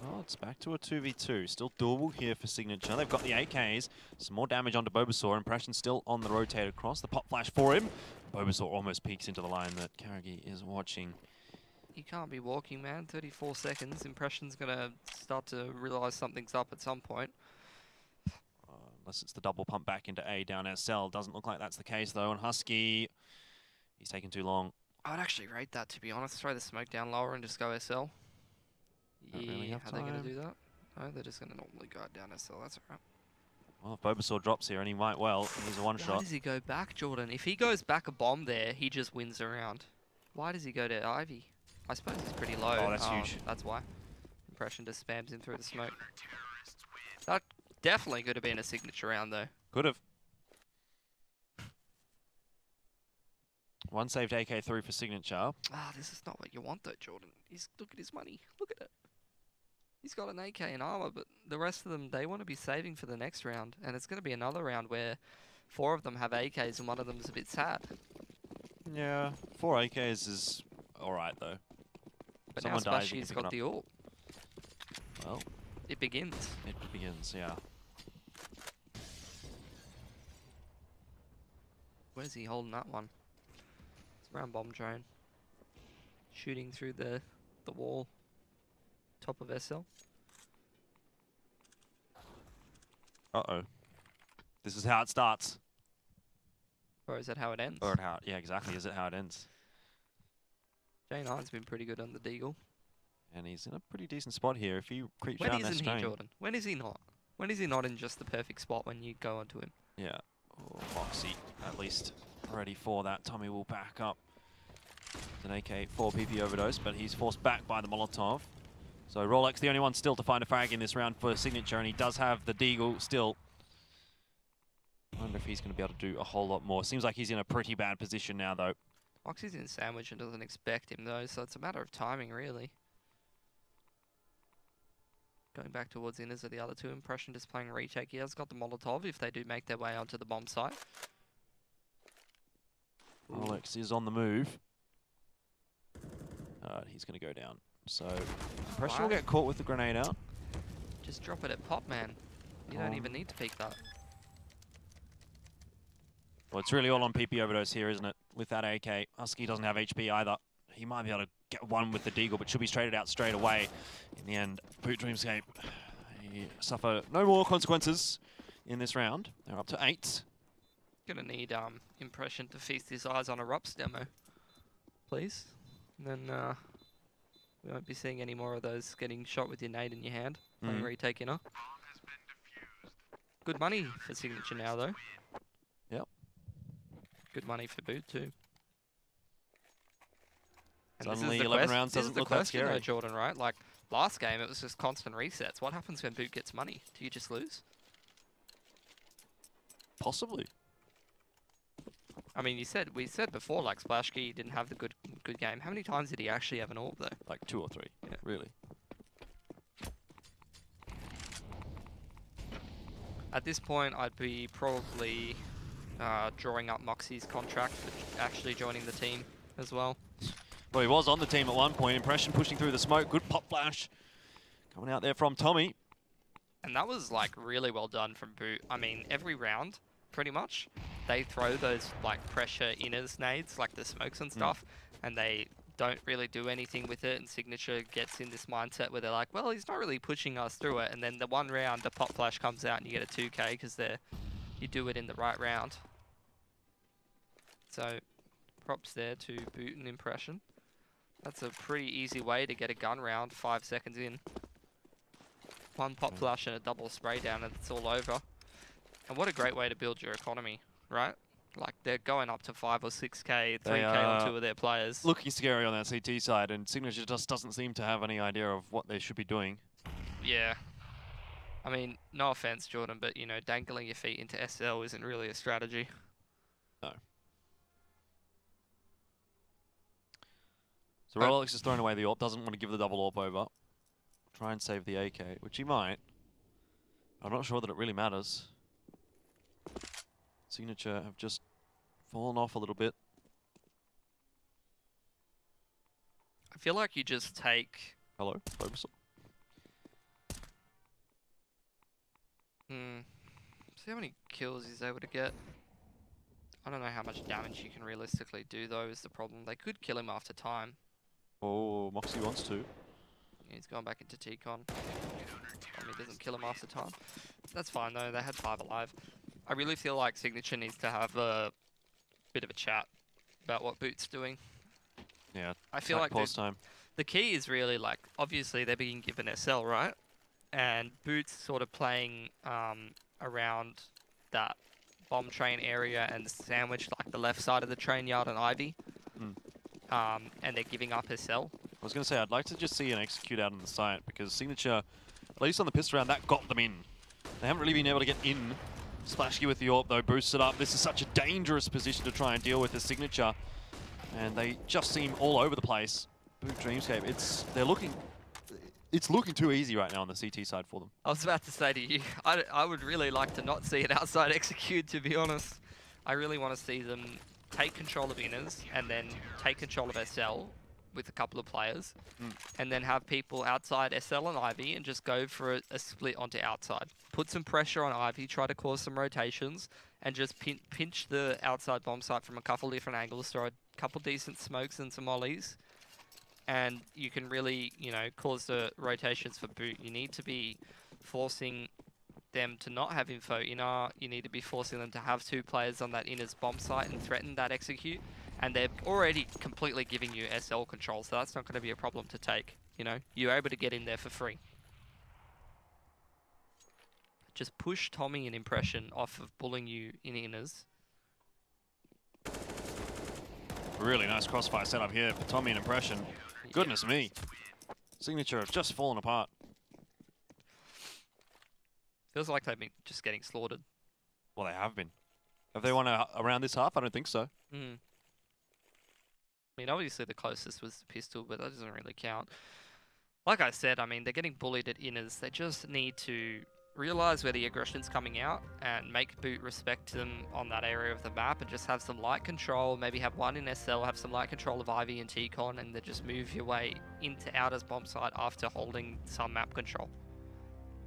Oh, it's back to a 2v2. Still doable here for Signature. They've got the AKs. Some more damage onto Bobasaur. Impression still on the rotate across. The pop flash for him. Bobasaur almost peeks into the line that Karagi is watching. You can't be walking, man. 34 seconds. Impression's going to start to realise something's up at some point. Unless it's the double pump back into A down SL. Doesn't look like that's the case, though. And Husky He's taking too long. I would actually rate that, to be honest. Throw the smoke down lower and just go SL. Don't really have How are they going to time. do that? No, they're just going to normally go down SL. That's alright. Well, if Bulbasaur drops here, and he might well, he's a Why one-shot. does he go back, Jordan? If he goes back a bomb there, he just wins the round. Why does he go to Ivy? I suppose he's pretty low. Oh, that's huge. That's why. Impression just spams him through the smoke. That definitely could have been a signature round, though. Could have. One saved AK through for signature. Ah, this is not what you want, though, Jordan. Look at his money. Look at it. He's got an AK and armor, but the rest of them, they want to be saving for the next round. And it's going to be another round where 4 of them have AKs and one of them's a bit sad. Yeah, 4 AKs is alright, though. But Someone now dies, you Splashy's can pick got it the ult. Well, It begins. it begins, yeah. Where's he holding that one? It's around bomb drone. Shooting through the wall. Top of SL. Uh-oh. This is how it starts. Or is that how it ends? Or how, yeah, exactly. Is it how it ends? J9's been pretty good on the Deagle. And he's in a pretty decent spot here. If he creeps When down that isn't he, string. Jordan? When is he not? When is he not in just the perfect spot when you go onto him? Yeah. Oh, Moxie, at least ready for that. Tommy will back up. It's an AK 4 PP overdose, but he's forced back by the Molotov. So Rolex, the only one still to find a frag in this round for signature, and he does have the Deagle still. I wonder if he's going to be able to do a whole lot more. Seems like he's in a pretty bad position now, though. Moxie's in sandwich and doesn't expect him, though, so it's a matter of timing, really. Going back towards Inners are the other two. Impression just playing retake. He has got the Molotov if they do make their way onto the bomb site. Rolex is on the move. He's going to go down. So Impression will get caught with the grenade out. Just drop it at pop, man. You don't even need to peek that. Well, it's really all on PP overdose here, isn't it? With that AK. Husky doesn't have HP either. He might be able to get one with the Deagle, but should be traded out straight away. In the end, Boot Dreamscape suffer no more consequences in this round. They're up to 8. Gonna need Impression to feast his eyes on a Rups demo, please. And then we won't be seeing any more of those getting shot with your nade in your hand. Playing retake inner. Good money for signature now, though. Yep. Good money for Boot too. And Suddenly 11 rounds doesn't look that scary. Though, Jordan, right? Like last game, it was just constant resets. What happens when Boot gets money? Do you just lose? Possibly. I mean, we said before, like Splashkey didn't have the good game. How many times did he actually have an AWP though? Like 2 or 3, yeah. Really. At this point, I'd be probably drawing up Moxie's contract for actually joining the team as well. Well, he was on the team at one point. Impression pushing through the smoke. Good pop flash coming out there from Tommy. And that was like really well done from Boot. I mean, every round, pretty much, they throw those like pressure inners nades, like the smokes and stuff, and they don't really do anything with it. And Signature gets in this mindset where they're like, well, he's not really pushing us through it. And then the one round, the pop flash comes out and you get a 2K because you do it in the right round. So props there to Boot and Impression. That's a pretty easy way to get a gun round 5 seconds in. One pop flash and a double spray down and it's all over. And what a great way to build your economy, right? Like they're going up to 5 or 6K, 3K on 2 of their players. Looking scary on that CT side, and Signature just doesn't seem to have any idea of what they should be doing. Yeah. I mean, no offense, Jordan, but you know, dangling your feet into SL isn't really a strategy. No. So Rolex is throwing away the AWP, doesn't want to give the double AWP over. Try and save the AK, which he might. I'm not sure that it really matters. Signature have just fallen off a little bit. I feel like you just take... Hello, Bulbasaur. See how many kills he's able to get. I don't know how much damage you can realistically do, though, is the problem. They could kill him after time. Oh, Moxie wants to. Yeah, he's going back into T-Con. Tommy doesn't kill him after time. That's fine, though. They had 5 alive. I really feel like Signature needs to have a bit of a chat about what Boot's doing. Yeah, I feel like pause time. The key is really like, obviously they're being given SL, right? And Boot's sort of playing around that bomb train area and sandwiched like the left side of the train yard and Ivy. And they're giving up SL. I was going to say, I'd like to just see an execute out on the site because Signature, at least on the pistol round, that got them in. They haven't really been able to get in. Splashkey with the AWP though, boosted up. This is such a dangerous position to try and deal with the Signature. And they just seem all over the place. Boot Dreamscape, it's looking too easy right now on the CT side for them. I was about to say to you, I would really like to not see an outside execute, to be honest. I really want to see them take control of inners and then take control of SL with a couple of players and then have people outside SL and Ivy and just go for a split onto outside. Put some pressure on Ivy, try to cause some rotations and just pinch the outside bomb site from a couple different angles, throw a couple decent smokes and some ollies, and you can really, you know, cause the rotations for Boot. You need to be forcing them to not have info inner. You need to be forcing them to have 2 players on that inner's bomb site and threaten that execute. And they're already completely giving you SL control, so that's not going to be a problem to take. You know, you're able to get in there for free. Just push Tommy and Impression off of bullying you in inners. Really nice crossfire setup here for Tommy and Impression. Goodness me. Signature have just fallen apart. Feels like they've been just getting slaughtered. Well, they have been. Have they won around this half? I don't think so. I mean, obviously the closest was the pistol, but that doesn't really count. Like I said, I mean, they're getting bullied at inners. They just need to realize where the aggression's coming out and make Boot respect them on that area of the map and just have some light control, maybe have one in SL, have some light control of Ivy and T-Con, and then just move your way into Outer's bomb site after holding some map control.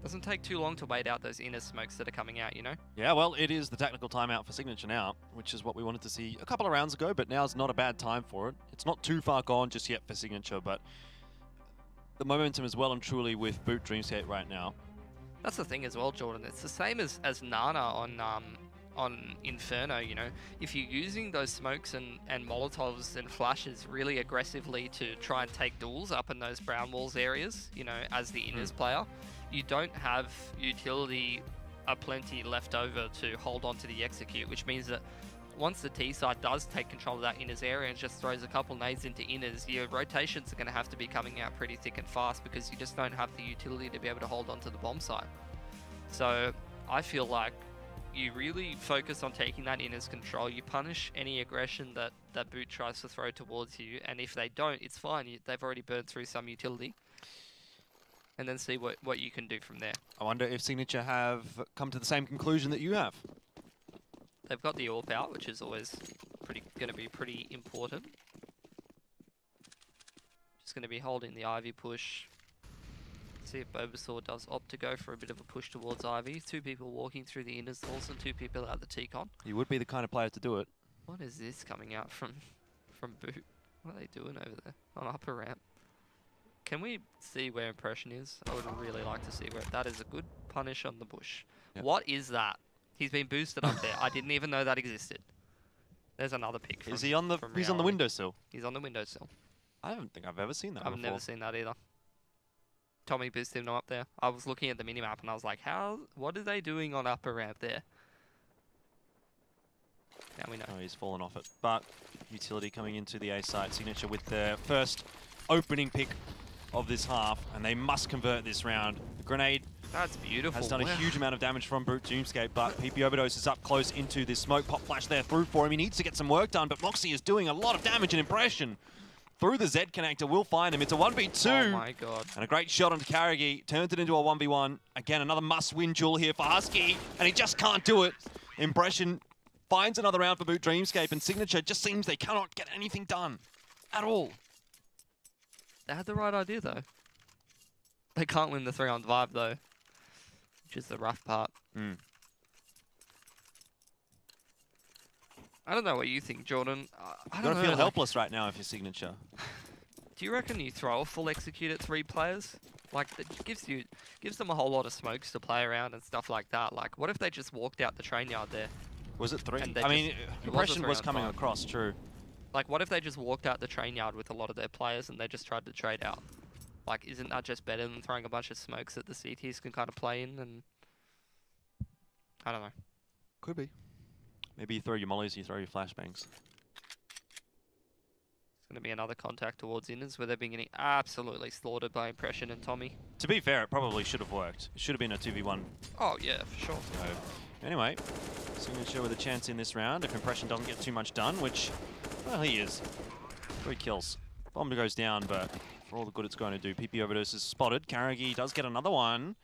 Doesn't take too long to wait out those inner smokes that are coming out, you know? Yeah, well, it is the tactical timeout for Signature now, which is what we wanted to see a couple of rounds ago, but now's not a bad time for it. It's not too far gone just yet for Signature, but the momentum is well and truly with Boot Dreamscape right now. That's the thing as well, Jordan. It's the same as Nana on Inferno, you know? If you're using those smokes and Molotovs and flashes really aggressively to try and take duels up in those brown walls areas, you know, as the inners player, you don't have utility aplenty left over to hold on to the execute, which means that once the T side does take control of that inners area and just throws a couple nades into inners, your rotations are going to have to be coming out pretty thick and fast because you just don't have the utility to be able to hold on to the bomb site. So I feel like you really focus on taking that inners control, you punish any aggression that Boot tries to throw towards you, and if they don't, it's fine. They've already burned through some utility. And then see what you can do from there. I wonder if Signature have come to the same conclusion that you have. They've got the AWP out, which is always going to be pretty important. Just going to be holding the Ivy push. See if Bulbasaur does opt to go for a bit of a push towards Ivy. 2 people walking through the inners also, and 2 people out the T-Con. You would be the kind of player to do it. What is this coming out from Boot? What are they doing over there on upper ramp? Can we see where Impression is? I would really like to see where. That is a good punish on the bush. Yep. What is that? He's been boosted up there. I didn't even know that existed. There's another pick. Is he on the? He's on the windowsill. He's on the windowsill. I don't think I've ever seen that. I've never seen that either. Tommy boosted him up there. I was looking at the minimap and I was like, what are they doing on upper ramp there? Now we know. Oh, he's fallen off it. But utility coming into the A site. Signature with their first opening pick of this half, and they must convert this round. The grenade That's beautiful. has done a huge amount of damage from Boot Dreamscape, but PP Overdose is up close into this smoke. Pop flash there through for him. He needs to get some work done, but Moxie is doing a lot of damage and Impression through the Z connector will find him. It's a 1v2. Oh my god. And a great shot onto Carrigy. Turns it into a 1v1. Again, another must-win duel here for Husky, and he just can't do it. Impression finds another round for Boot Dreamscape, and Signature just seems they cannot get anything done at all. They had the right idea, though. They can't win the 3-on-5, though, which is the rough part. I don't know what you think, Jordan. I don't know. You're gonna feel helpless right now if you're Signature. Do you reckon you throw a full execute at 3 players? Like, that gives them a whole lot of smokes to play around and stuff like that. Like, what if they just walked out the train yard there? Was it 3? I mean, Impression was coming across, true. Like, what if they just walked out the train yard with a lot of their players and they just tried to trade out? Like, isn't that just better than throwing a bunch of smokes that the CTs can kind of play in? And I don't know. Could be. Maybe you throw your mollies, you throw your flashbangs. It's going to be another contact towards Inners where they've been getting absolutely slaughtered by Impression and Tommy. To be fair, it probably should have worked. It should have been a 2v1. Oh, yeah, for sure. So, anyway, Signature with a chance in this round if Impression doesn't get too much done, which, well, he is. 3 kills. Bomb goes down, but for all the good it's going to do, PP Overdose is spotted. Karagi does get another one.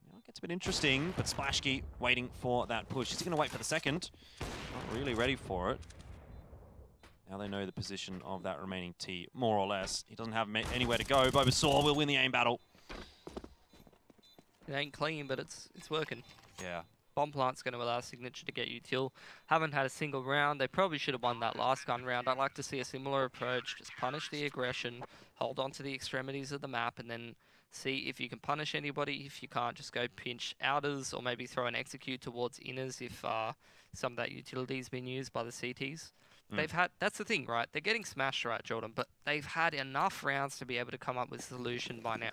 Now it gets a bit interesting, but Splashkey waiting for that push. Is he going to wait for the second? Not really ready for it. Now they know the position of that remaining T, more or less. He doesn't have anywhere to go. Bulbasaur will win the aim battle. It ain't clean, but it's working. Yeah. Bomb plant's going to allow Signature to get util. Haven't had a single round. They probably should have won that last gun round. I'd like to see a similar approach. Just punish the aggression, hold on to the extremities of the map, and then see if you can punish anybody. If you can't, just go pinch outers or maybe throw an execute towards inners if some of that utility's been used by the CTs. They've had, that's the thing, right? They're getting smashed, right, Jordan? But they've had enough rounds to be able to come up with a solution by now.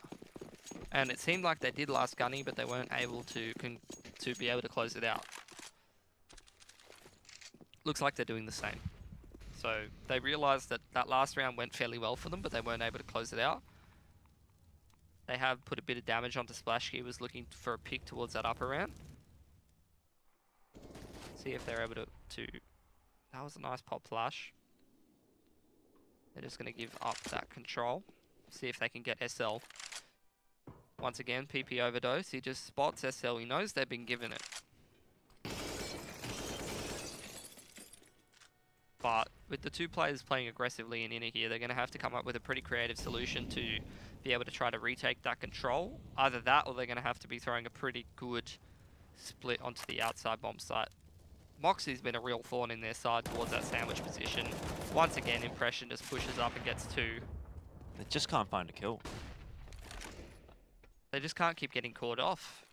And it seemed like they did last gunny, but they weren't able to be able to close it out. Looks like they're doing the same. So they realized that that last round went fairly well for them, but they weren't able to close it out. They have put a bit of damage onto Splashkey. He was looking for a pick towards that upper round. See if they're able to... That was a nice pop flash. They're just going to give up that control. See if they can get SL. Once again, PP Overdose. He just spots SL. He knows they've been given it. But with the 2 players playing aggressively in inner here, they're going to have to come up with a pretty creative solution to be able to try to retake that control. Either that or they're going to have to be throwing a pretty good split onto the outside bomb site. Moxie's been a real thorn in their side towards that sandwich position. Once again, Impression just pushes up and gets 2. They just can't find a kill. They just can't keep getting caught off.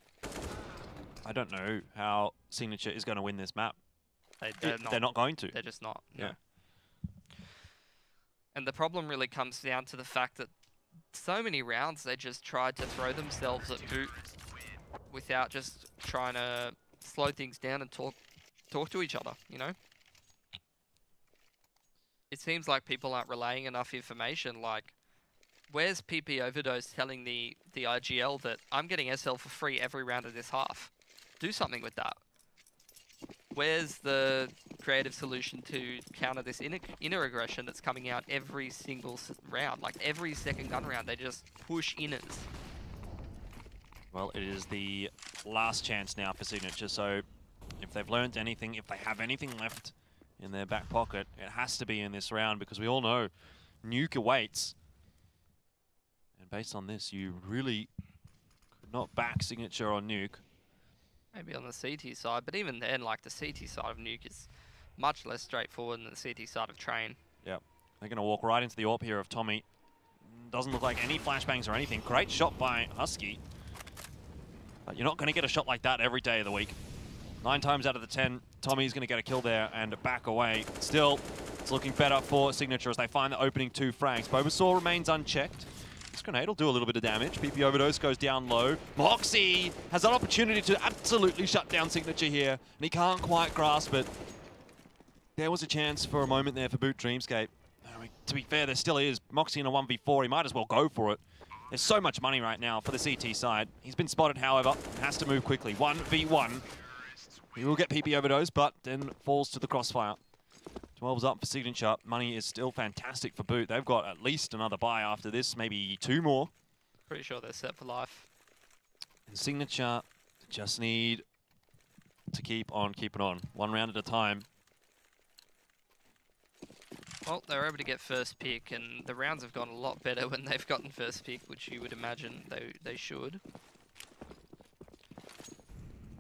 I don't know how Signature is going to win this map. They're not going to. They're just not. Yeah. No. And the problem really comes down to the fact that so many rounds they just tried to throw themselves at boot without just trying to slow things down and talk to each other, you know? It seems like people aren't relaying enough information. Like, where's PP Overdose telling the IGL that I'm getting SL for free every round of this half? Do something with that. Where's the creative solution to counter this inner aggression that's coming out every single round? Like, every second gun round, they just push inners. Well, it is the last chance now for Signature, so if they've learned anything, if they have anything left in their back pocket, it has to be in this round, because we all know Nuke awaits. And based on this, you really could not back Signature on Nuke. Maybe on the CT side, but even then, like, the CT side of Nuke is much less straightforward than the CT side of Train. Yep. They're going to walk right into the AWP here of Tommy. Doesn't look like any flashbangs or anything. Great shot by Husky. But you're not going to get a shot like that every day of the week. 9 times out of the 10, Tommy's going to get a kill there and back away. Still, it's looking better for Signature as they find the opening 2 frags. Bulbasaur remains unchecked. This grenade will do a little bit of damage. PP Overdose goes down low. Moxie has an opportunity to absolutely shut down Signature here, and he can't quite grasp it. There was a chance for a moment there for Boot Dreamscape. To be fair, there still is. Moxie in a 1v4, he might as well go for it. There's so much money right now for the CT side. He's been spotted, however, and has to move quickly. 1v1. He will get PP Overdose, but then falls to the crossfire. 12's up for Signature. Money is still fantastic for Boot. They've got at least another buy after this, maybe 2 more. Pretty sure they're set for life. And Signature just need to keep on keeping on. 1 round at a time. Well, they're able to get first pick, and the rounds have gone a lot better when they've gotten first pick, which you would imagine they should.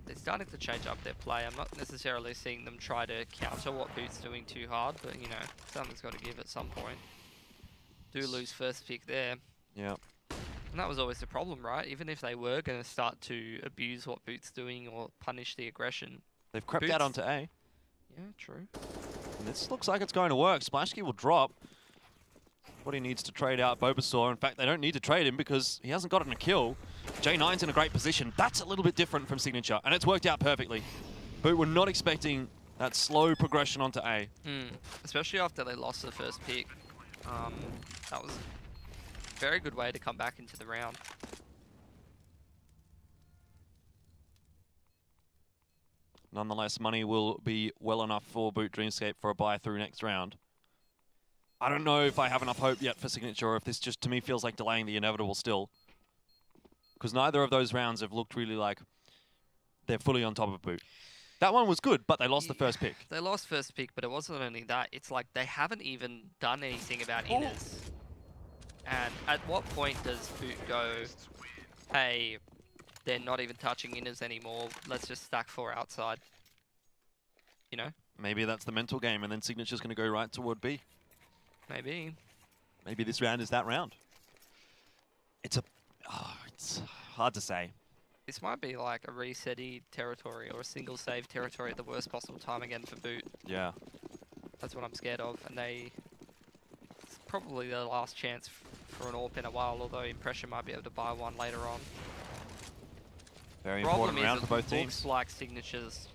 They're starting to change up their play. I'm not necessarily seeing them try to counter what Boot's doing too hard, but, you know, something's got to give at some point. Do lose first pick there. Yeah. And that was always the problem, right? Even if they were going to start to abuse what Boot's doing or punish the aggression. They've crept out onto A. Yeah, true. And this looks like it's going to work. Splashkey will drop. What he needs to trade out Bobasaur. In fact, they don't need to trade him because he hasn't gotten a kill. J9's in a great position. That's a little bit different from Signature, and it's worked out perfectly. But we're not expecting that slow progression onto A. Especially after they lost the first pick. That was a very good way to come back into the round. Nonetheless, money will be well enough for Boot Dreamscape for a buy through next round. I don't know if I have enough hope yet for Signature, or if this just, to me, feels like delaying the inevitable still. Because neither of those rounds have looked really like they're fully on top of Boot. That one was good, but they lost the first pick. They lost first pick, but it wasn't only that. It's like they haven't even done anything about inners. And at what point does Boot go, hey, they're not even touching inners anymore, let's just stack 4 outside? You know? Maybe that's the mental game, and then Signature's going to go right toward B. Maybe. Maybe this round is that round. It's hard to say. This might be like a reset-y territory or a single save territory at the worst possible time again for Boot. Yeah. That's what I'm scared of, and it's probably their last chance for an AWP in a while, although Impression might be able to buy one later on. Very important round for both teams. Looks like Signatures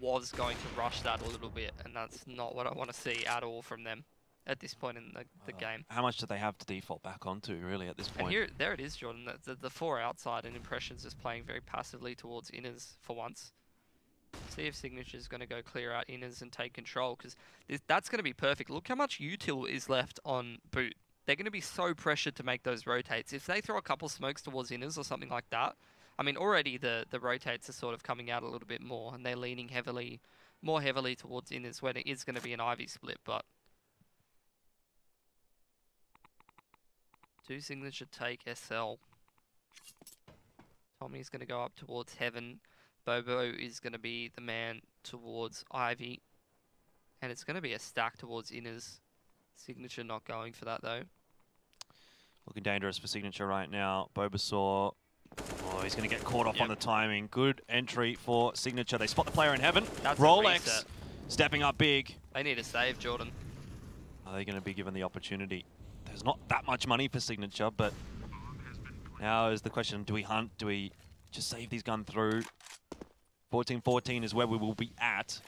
was going to rush that a little bit, and that's not what I want to see at all from them at this point in the game. How much do they have to default back onto, really, at this point? And there it is, Jordan. The 4 outside and Impressions is playing very passively towards inners for once. See if Signature's going to go clear out inners and take control, because that's going to be perfect. Look how much util is left on Boot. They're going to be so pressured to make those rotates. If they throw a couple smokes towards inners or something like that, I mean, already the rotates are sort of coming out a little bit more, and they're leaning more heavily towards inners when it is going to be an Ivy split, but do Signature take SL? Tommy's going to go up towards Heaven. Bobo is going to be the man towards Ivy. And it's going to be a stack towards inners. Signature not going for that, though. Looking dangerous for Signature right now. Bobasaur. Oh, he's going to get caught off on the timing. Good entry for Signature. They spot the player in Heaven. That's Rolex stepping up big. They need a save, Jordan. Are they going to be given the opportunity? There's not that much money for Signature, but now is the question, do we hunt? Do we just save these gun through? 14-14 is where we will be at.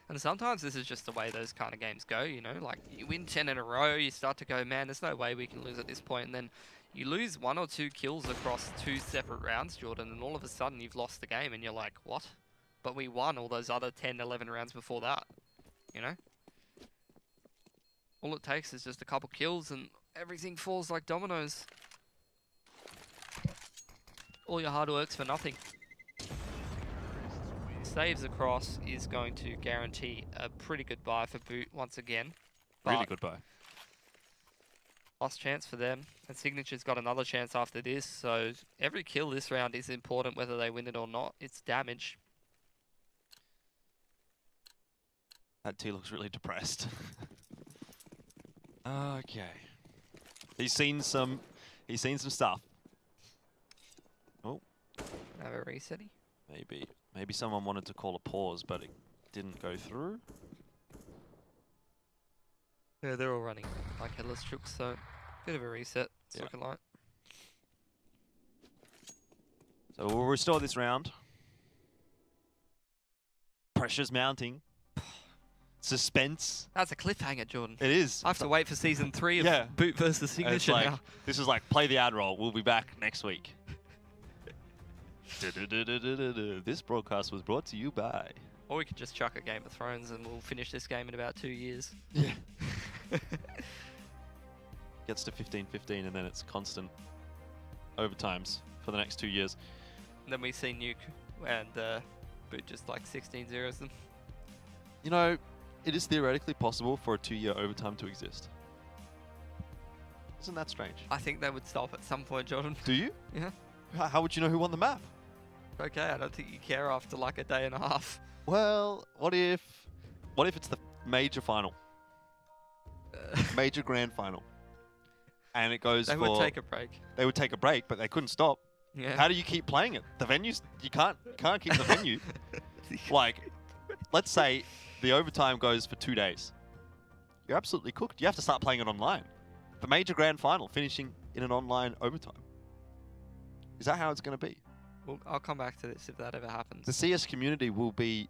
And sometimes this is just the way those kind of games go, you know? Like, you win 10 in a row, you start to go, man, there's no way we can lose at this point. And then you lose 1 or 2 kills across 2 separate rounds, Jordan, and all of a sudden you've lost the game and you're like, what? But we won all those other 10, 11 rounds before that, you know? All it takes is just a couple kills and everything falls like dominoes. All your hard work's for nothing. Saves across is going to guarantee a pretty good buy for Boot once again. Really good buy. Last chance for them. And Signature's got another chance after this, so every kill this round is important whether they win it or not. It's damage. That T looks really depressed. Okay. He's seen some stuff. Oh. Have a resetty? Maybe someone wanted to call a pause, but it didn't go through. Yeah, they're all running like headless chooks, so bit of a reset, it's looking like. So we'll restore this round. Pressure's mounting. Suspense. That's a cliffhanger, Jordan. It is. I have to wait for season 3 of Boot versus Signature like, now. This is like, play the ad roll. We'll be back next week. This broadcast was brought to you by... Or we could just chuck a Game of Thrones and we'll finish this game in about 2 years. Yeah. Gets to 15-15 and then it's constant overtimes for the next 2 years. And then we see Nuke and Boot just like 16-0s them. You know, it is theoretically possible for a 2-year overtime to exist. Isn't that strange? I think they would stop at some point, Jordan. Do you? Yeah. How would you know who won the map? Okay, I don't think you care after like a day and a half. Well, what if it's the major final? Major grand final. And it goes They would take a break. They would take a break, but they couldn't stop. Yeah. How do you keep playing it? The venues, you can't keep the venue. Like, let's say the overtime goes for 2 days. You're absolutely cooked. You have to start playing it online. The major grand final finishing in an online overtime. Is that how it's going to be? Well, I'll come back to this if that ever happens. The CS community will be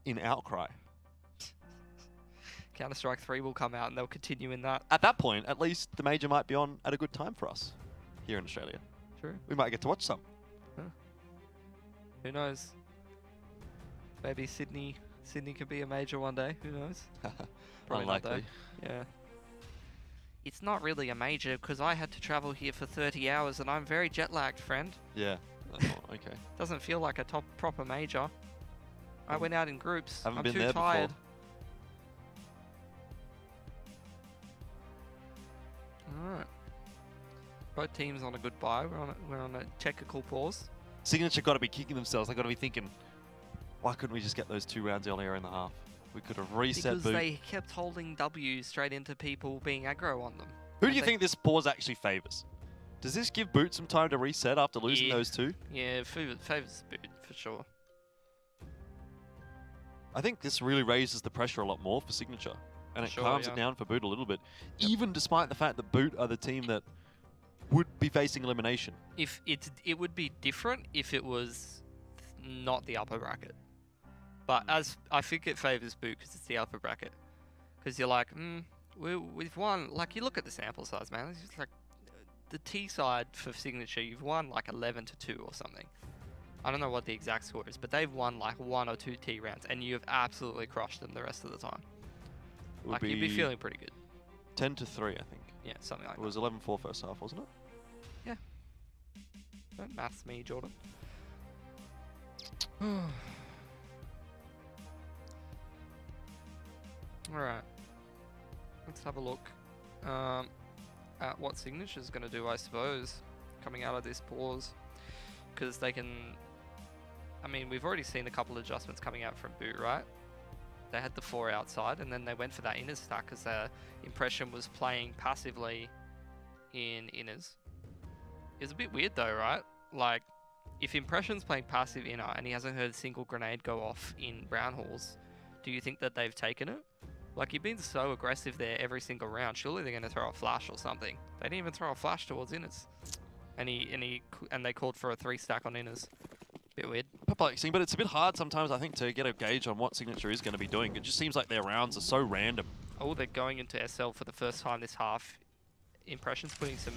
in outcry. Counter-Strike 3 will come out and they'll continue in that. At that point, at least the major might be on at a good time for us here in Australia. True. We might get to watch some. Huh. Who knows? Maybe Sydney could be a major one day. Who knows? Probably not, Unlikely. though. Yeah. It's not really a major because I had to travel here for 30 hours and I'm very jet lagged, friend. Yeah. Oh, okay. Doesn't feel like a proper major. I went out in groups. Haven't I'm been too there tired. before. Alright. Both teams on a good bye. We're on a technical pause. Signature got to be kicking themselves. They got to be thinking, why couldn't we just get those 2 rounds earlier in the half? We could have reset Because boot. they kept holding W's straight into people being aggro on them. Who do you think this pause actually favours? Does this give Boot some time to reset after losing those 2? Yeah, favours Boot for sure. I think this really raises the pressure a lot more for Signature. And it calms it down for Boot a little bit. Yep. Even despite the fact that Boot are the team that would be facing elimination. If it would be different if it was not the upper bracket. But as I think it favours Boot because it's the upper bracket. Because you're like, we've won. Like, you look at the sample size, man. It's just like the T side for Signature, you've won like 11-2 or something. I don't know what the exact score is, but they've won like 1 or 2 T rounds, and you have absolutely crushed them the rest of the time. Like, you'd be feeling pretty good. 10-3, I think. Yeah, something like that. It was 11-4 first half, wasn't it? Yeah. Don't maths me, Jordan. Alright. Let's have a look at what Signature's going to do, I suppose, coming out of this pause. Because they can... I mean, we've already seen a couple of adjustments coming out from Boot, right? They had the 4 outside, and then they went for that inner stack because their impression was playing passively in inners. It's a bit weird though, right? Like, if impression's playing passive inner and he hasn't heard a single grenade go off in brown halls, do you think that they've taken it? Like, you've been so aggressive there every single round. Surely they're going to throw a flash or something. They didn't even throw a flash towards inners, and they called for a 3 stack on inners. Bit weird. Perplexing, but it's a bit hard sometimes, I think, to get a gauge on what Signature is going to be doing. It just seems like their rounds are so random. Oh, they're going into SL for the first time this half. Impression's putting some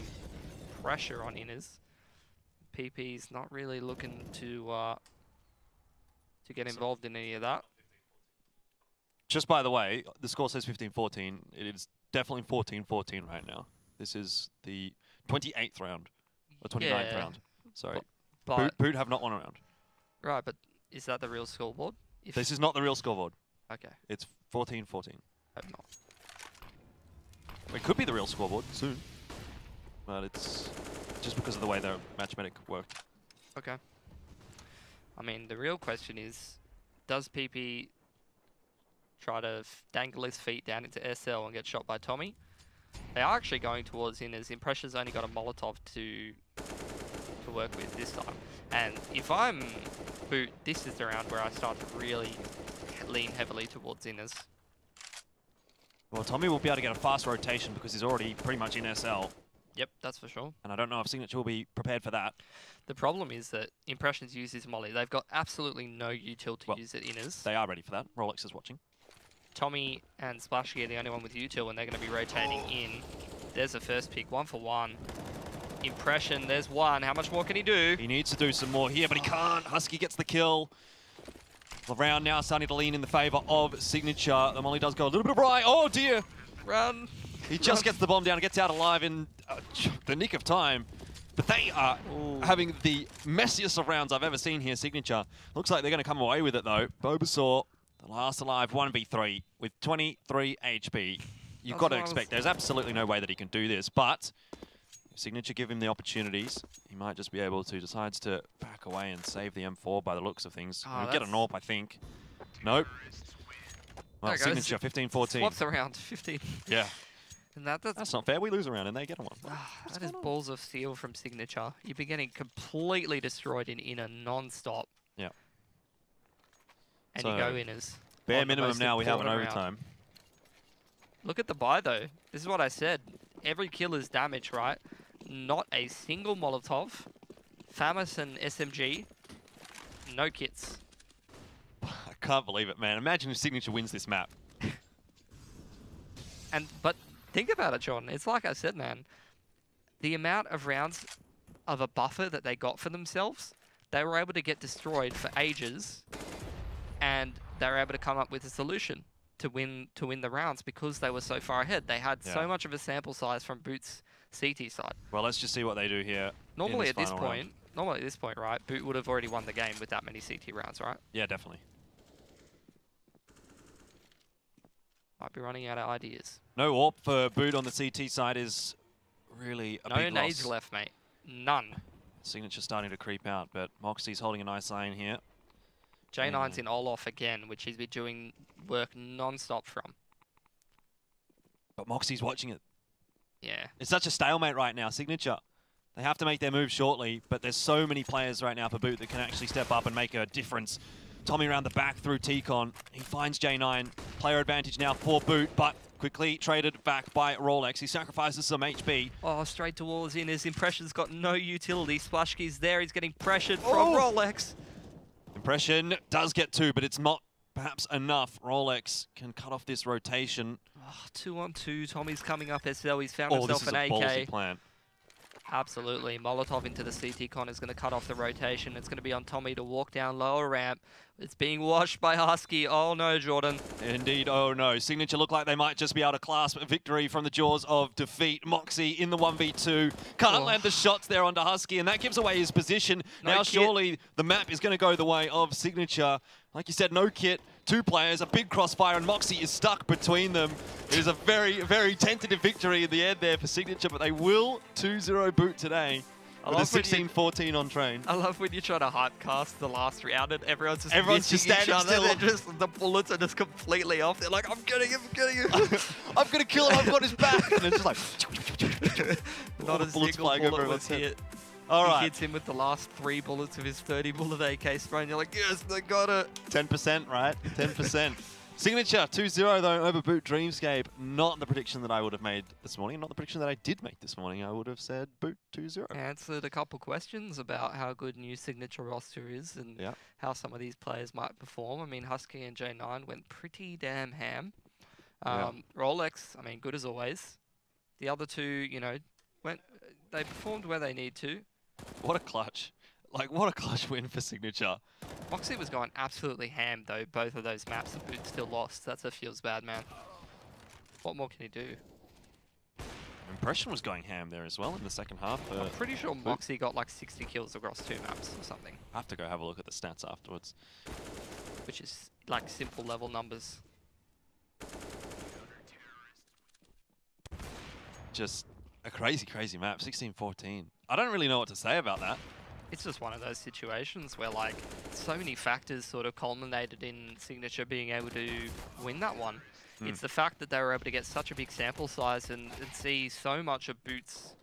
pressure on inners. PP's not really looking to get involved in any of that. Just by the way, the score says 15-14. It is definitely 14-14 right now. This is the 28th round, or 29th round. Sorry. But Boot have not won a round. Right, but is that the real scoreboard? This is not the real scoreboard. Okay. It's 14-14. Hope not. It could be the real scoreboard soon, but it's just because of the way the matchmatic worked. Okay. I mean, the real question is, does PP try to dangle his feet down into SL and get shot by Tommy? They are actually going towards inners. Impression's only got a Molotov to work with this time. And if I'm Boot, this is the round where I start to really lean heavily towards inners. Well, Tommy will be able to get a fast rotation because he's already pretty much in SL. Yep, that's for sure. And I don't know if Signature will be prepared for that. The problem is that Impressions use his molly. They've got absolutely no util to use it inners. They are ready for that. Rolex is watching. Tommy and Splashy are the only one with util, and they're going to be rotating in. There's the first pick, 1 for 1. Impression, there's 1. How much more can he do? He needs to do some more here, but he can't. Husky gets the kill. The round now starting to lean in the favor of Signature. The molly does go a little bit right. Oh dear. Run. He just gets the bomb down and gets out alive in the nick of time. But they are having the messiest of rounds I've ever seen here, Signature. Looks like they're going to come away with it though. Bulbasaur, the last alive 1v3 with 23 HP. You've got to expect there's absolutely no way that he can do this, but if Signature give him the opportunities, he might just be able to decide to back away and save the M4 by the looks of things. He'll get an AWP, I think. Nope. Well, Signature 15-14. Swaps around 15. Yeah. And that's not fair. We lose a round and they get one. That is balls of steel from Signature. You've been getting completely destroyed in inner non-stop. Yeah. And you go inners. Bare minimum now we have an overtime. Look at the buy though. This is what I said. Every kill is damage, right? Not a single Molotov. FAMAS and SMG. No kits. I can't believe it, man. Imagine if Signature wins this map. But think about it, John. It's like I said, man. The amount of rounds of a buffer that they got for themselves, they were able to get destroyed for ages, and they were able to come up with a solution to win the rounds because they were so far ahead. They had so much of a sample size from Boot's CT side. Well, let's just see what they do here. Normally at this point, right, Boot would have already won the game with that many CT rounds, right? Yeah, definitely. Might be running out of ideas. No AWP for Boot on the CT side is really a big loss. No nades left, mate. None. Signature starting to creep out, but Moxie's holding a nice lane here. J9's in Olaf again, which he's been doing work non-stop from. But Moxie's watching it. Yeah. It's such a stalemate right now. Signature, they have to make their move shortly, but there's so many players right now for Boot that can actually step up and make a difference. Tommy around the back through T-Con. He finds J9. Player advantage now for Boot, but quickly traded back by Rolex. He sacrifices some HP. Oh, straight towards in. His Impression's got no utility. Splashkey's there. He's getting pressured from Rolex. Impression does get 2, but it's not perhaps enough. Rolex can cut off this rotation. Oh, 2-on-2. Tommy's coming up as well. He's found himself an AK. This is a ballsy plan. Absolutely. Molotov into the CT con is going to cut off the rotation. It's going to be on Tommy to walk down lower ramp. It's being washed by Husky. Oh no, Jordan. Indeed, oh no. Signature look like they might just be able to clasp a victory from the jaws of defeat. Moxie in the 1v2. Can't land the shots there onto Husky, and that gives away his position. Now surely the map is going to go the way of Signature. Like you said, no kit, 2 players, a big crossfire, and Moxie is stuck between them. It is a very, very tentative victory in the end there for Signature, but they will 2-0 Boot today. With a 16-14 on train. I love when you try to hype cast the last round and everyone's just standing still. The bullets are just completely off. They're like, I'm getting him, I'm getting him. I'm going to kill him, I've got his back. And it's just like... Not a single bullet was hit. All right. He hits him with the last 3 bullets of his 30 bullet AK spray, and you're like, yes, they got it. 10%, right? 10%. Signature 2-0 though over Boot Dreamscape. Not the prediction that I would have made this morning. Not the prediction that I did make this morning. I would have said Boot 2-0. Answered a couple questions about how good new Signature roster is and how some of these players might perform. I mean, Husky and J9 went pretty damn ham. Rolex, I mean, good as always. The other 2, you know, they performed where they need to. What a clutch. Like, what a clutch win for Signature. Moxie was going absolutely ham, though, both of those maps, and Boot still lost. That's a feels bad, man. What more can he do? Impression was going ham there as well in the second half. I'm pretty sure Moxie got like 60 kills across 2 maps or something. I have to go have a look at the stats afterwards. Which is like simple level numbers. Just a crazy, crazy map. 16-14. I don't really know what to say about that. It's just one of those situations where, like, so many factors sort of culminated in Signature being able to win that one. It's the fact that they were able to get such a big sample size and see so much of Boot's,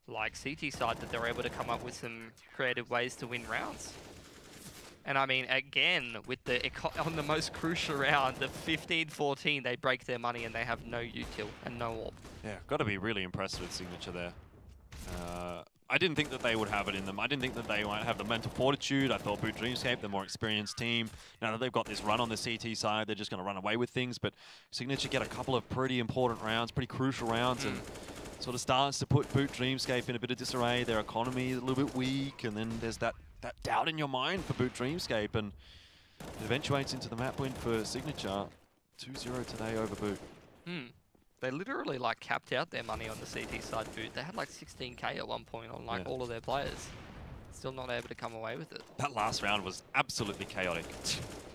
like, CT side that they were able to come up with some creative ways to win rounds. And I mean, again, with on the most crucial round, the 15-14, they break their money and they have no util and no AWP. Yeah, got to be really impressed with Signature there. I didn't think that they would have it in them. I didn't think that they might have the mental fortitude. I thought Boot Dreamscape, the more experienced team, now that they've got this run on the CT side, they're just going to run away with things. But Signature get a couple of pretty important rounds, pretty crucial rounds, and sort of starts to put Boot Dreamscape in a bit of disarray. Their economy is a little bit weak, and then there's that doubt in your mind for Boot Dreamscape, and it eventuates into the map win for Signature. 2-0 today over Boot. They literally like capped out their money on the CT side Boot. They had like 16k at one point on like all of their players. Still not able to come away with it. That last round was absolutely chaotic.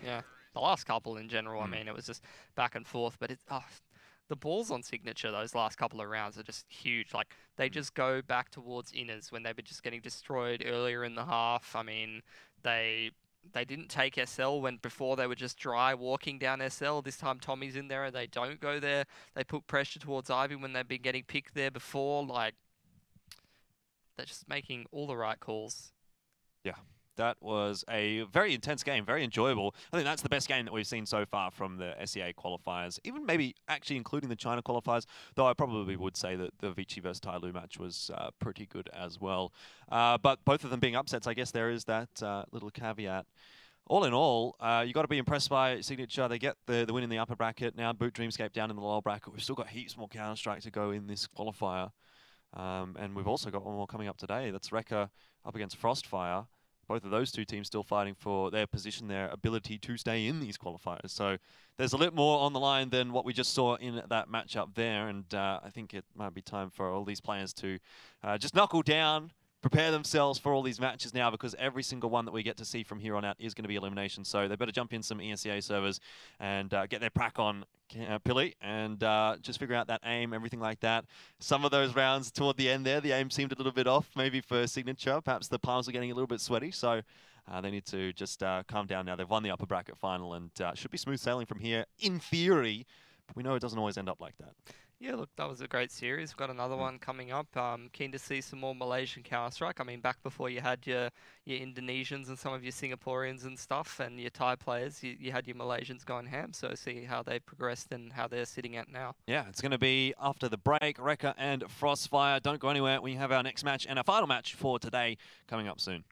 Yeah, the last couple in general, I mean, it was just back and forth, but it's the balls on Signature those last couple of rounds are just huge. Like, they just go back towards inners when they were just getting destroyed earlier in the half. I mean, they they didn't take SL when before they were just dry walking down SL. This time Tommy's in there and they don't go there. They put pressure towards Ivy when they've been getting picked there before. Like, they're just making all the right calls. Yeah. That was a very intense game, very enjoyable. I think that's the best game that we've seen so far from the SEA qualifiers, even maybe actually including the China qualifiers, though I probably would say that the Vici versus Tyloo match was pretty good as well. But both of them being upsets, I guess there is that little caveat. All in all, you got to be impressed by Signature. They get the win in the upper bracket. Now Boot Dreamscape down in the lower bracket. We've still got heaps more Counter-Strike to go in this qualifier. And we've also got one more coming up today. That's Rekka up against Frostfire. Both of those two teams still fighting for their position, their ability to stay in these qualifiers. So there's a little more on the line than what we just saw in that matchup there. And I think it might be time for all these players to just knuckle down, prepare themselves for all these matches now, because every single one that we get to see from here on out is going to be elimination. So they better jump in some ESEA servers and get their prac on, Pilly, and just figure out that aim, everything like that. Some of those rounds toward the end there, the aim seemed a little bit off, maybe for Signature. Perhaps the palms are getting a little bit sweaty, so they need to just calm down now. They've won the upper bracket final and should be smooth sailing from here, in theory. But we know it doesn't always end up like that. Yeah, look, that was a great series. We've got another one coming up. Keen to see some more Malaysian Counter-Strike. I mean, back before you had your Indonesians and some of your Singaporeans and stuff, and your Thai players, you had your Malaysians going ham. So see how they progressed and how they're sitting at now. Yeah, it's going to be after the break. Rekka and Frostfire. Don't go anywhere. We have our next match and our final match for today coming up soon.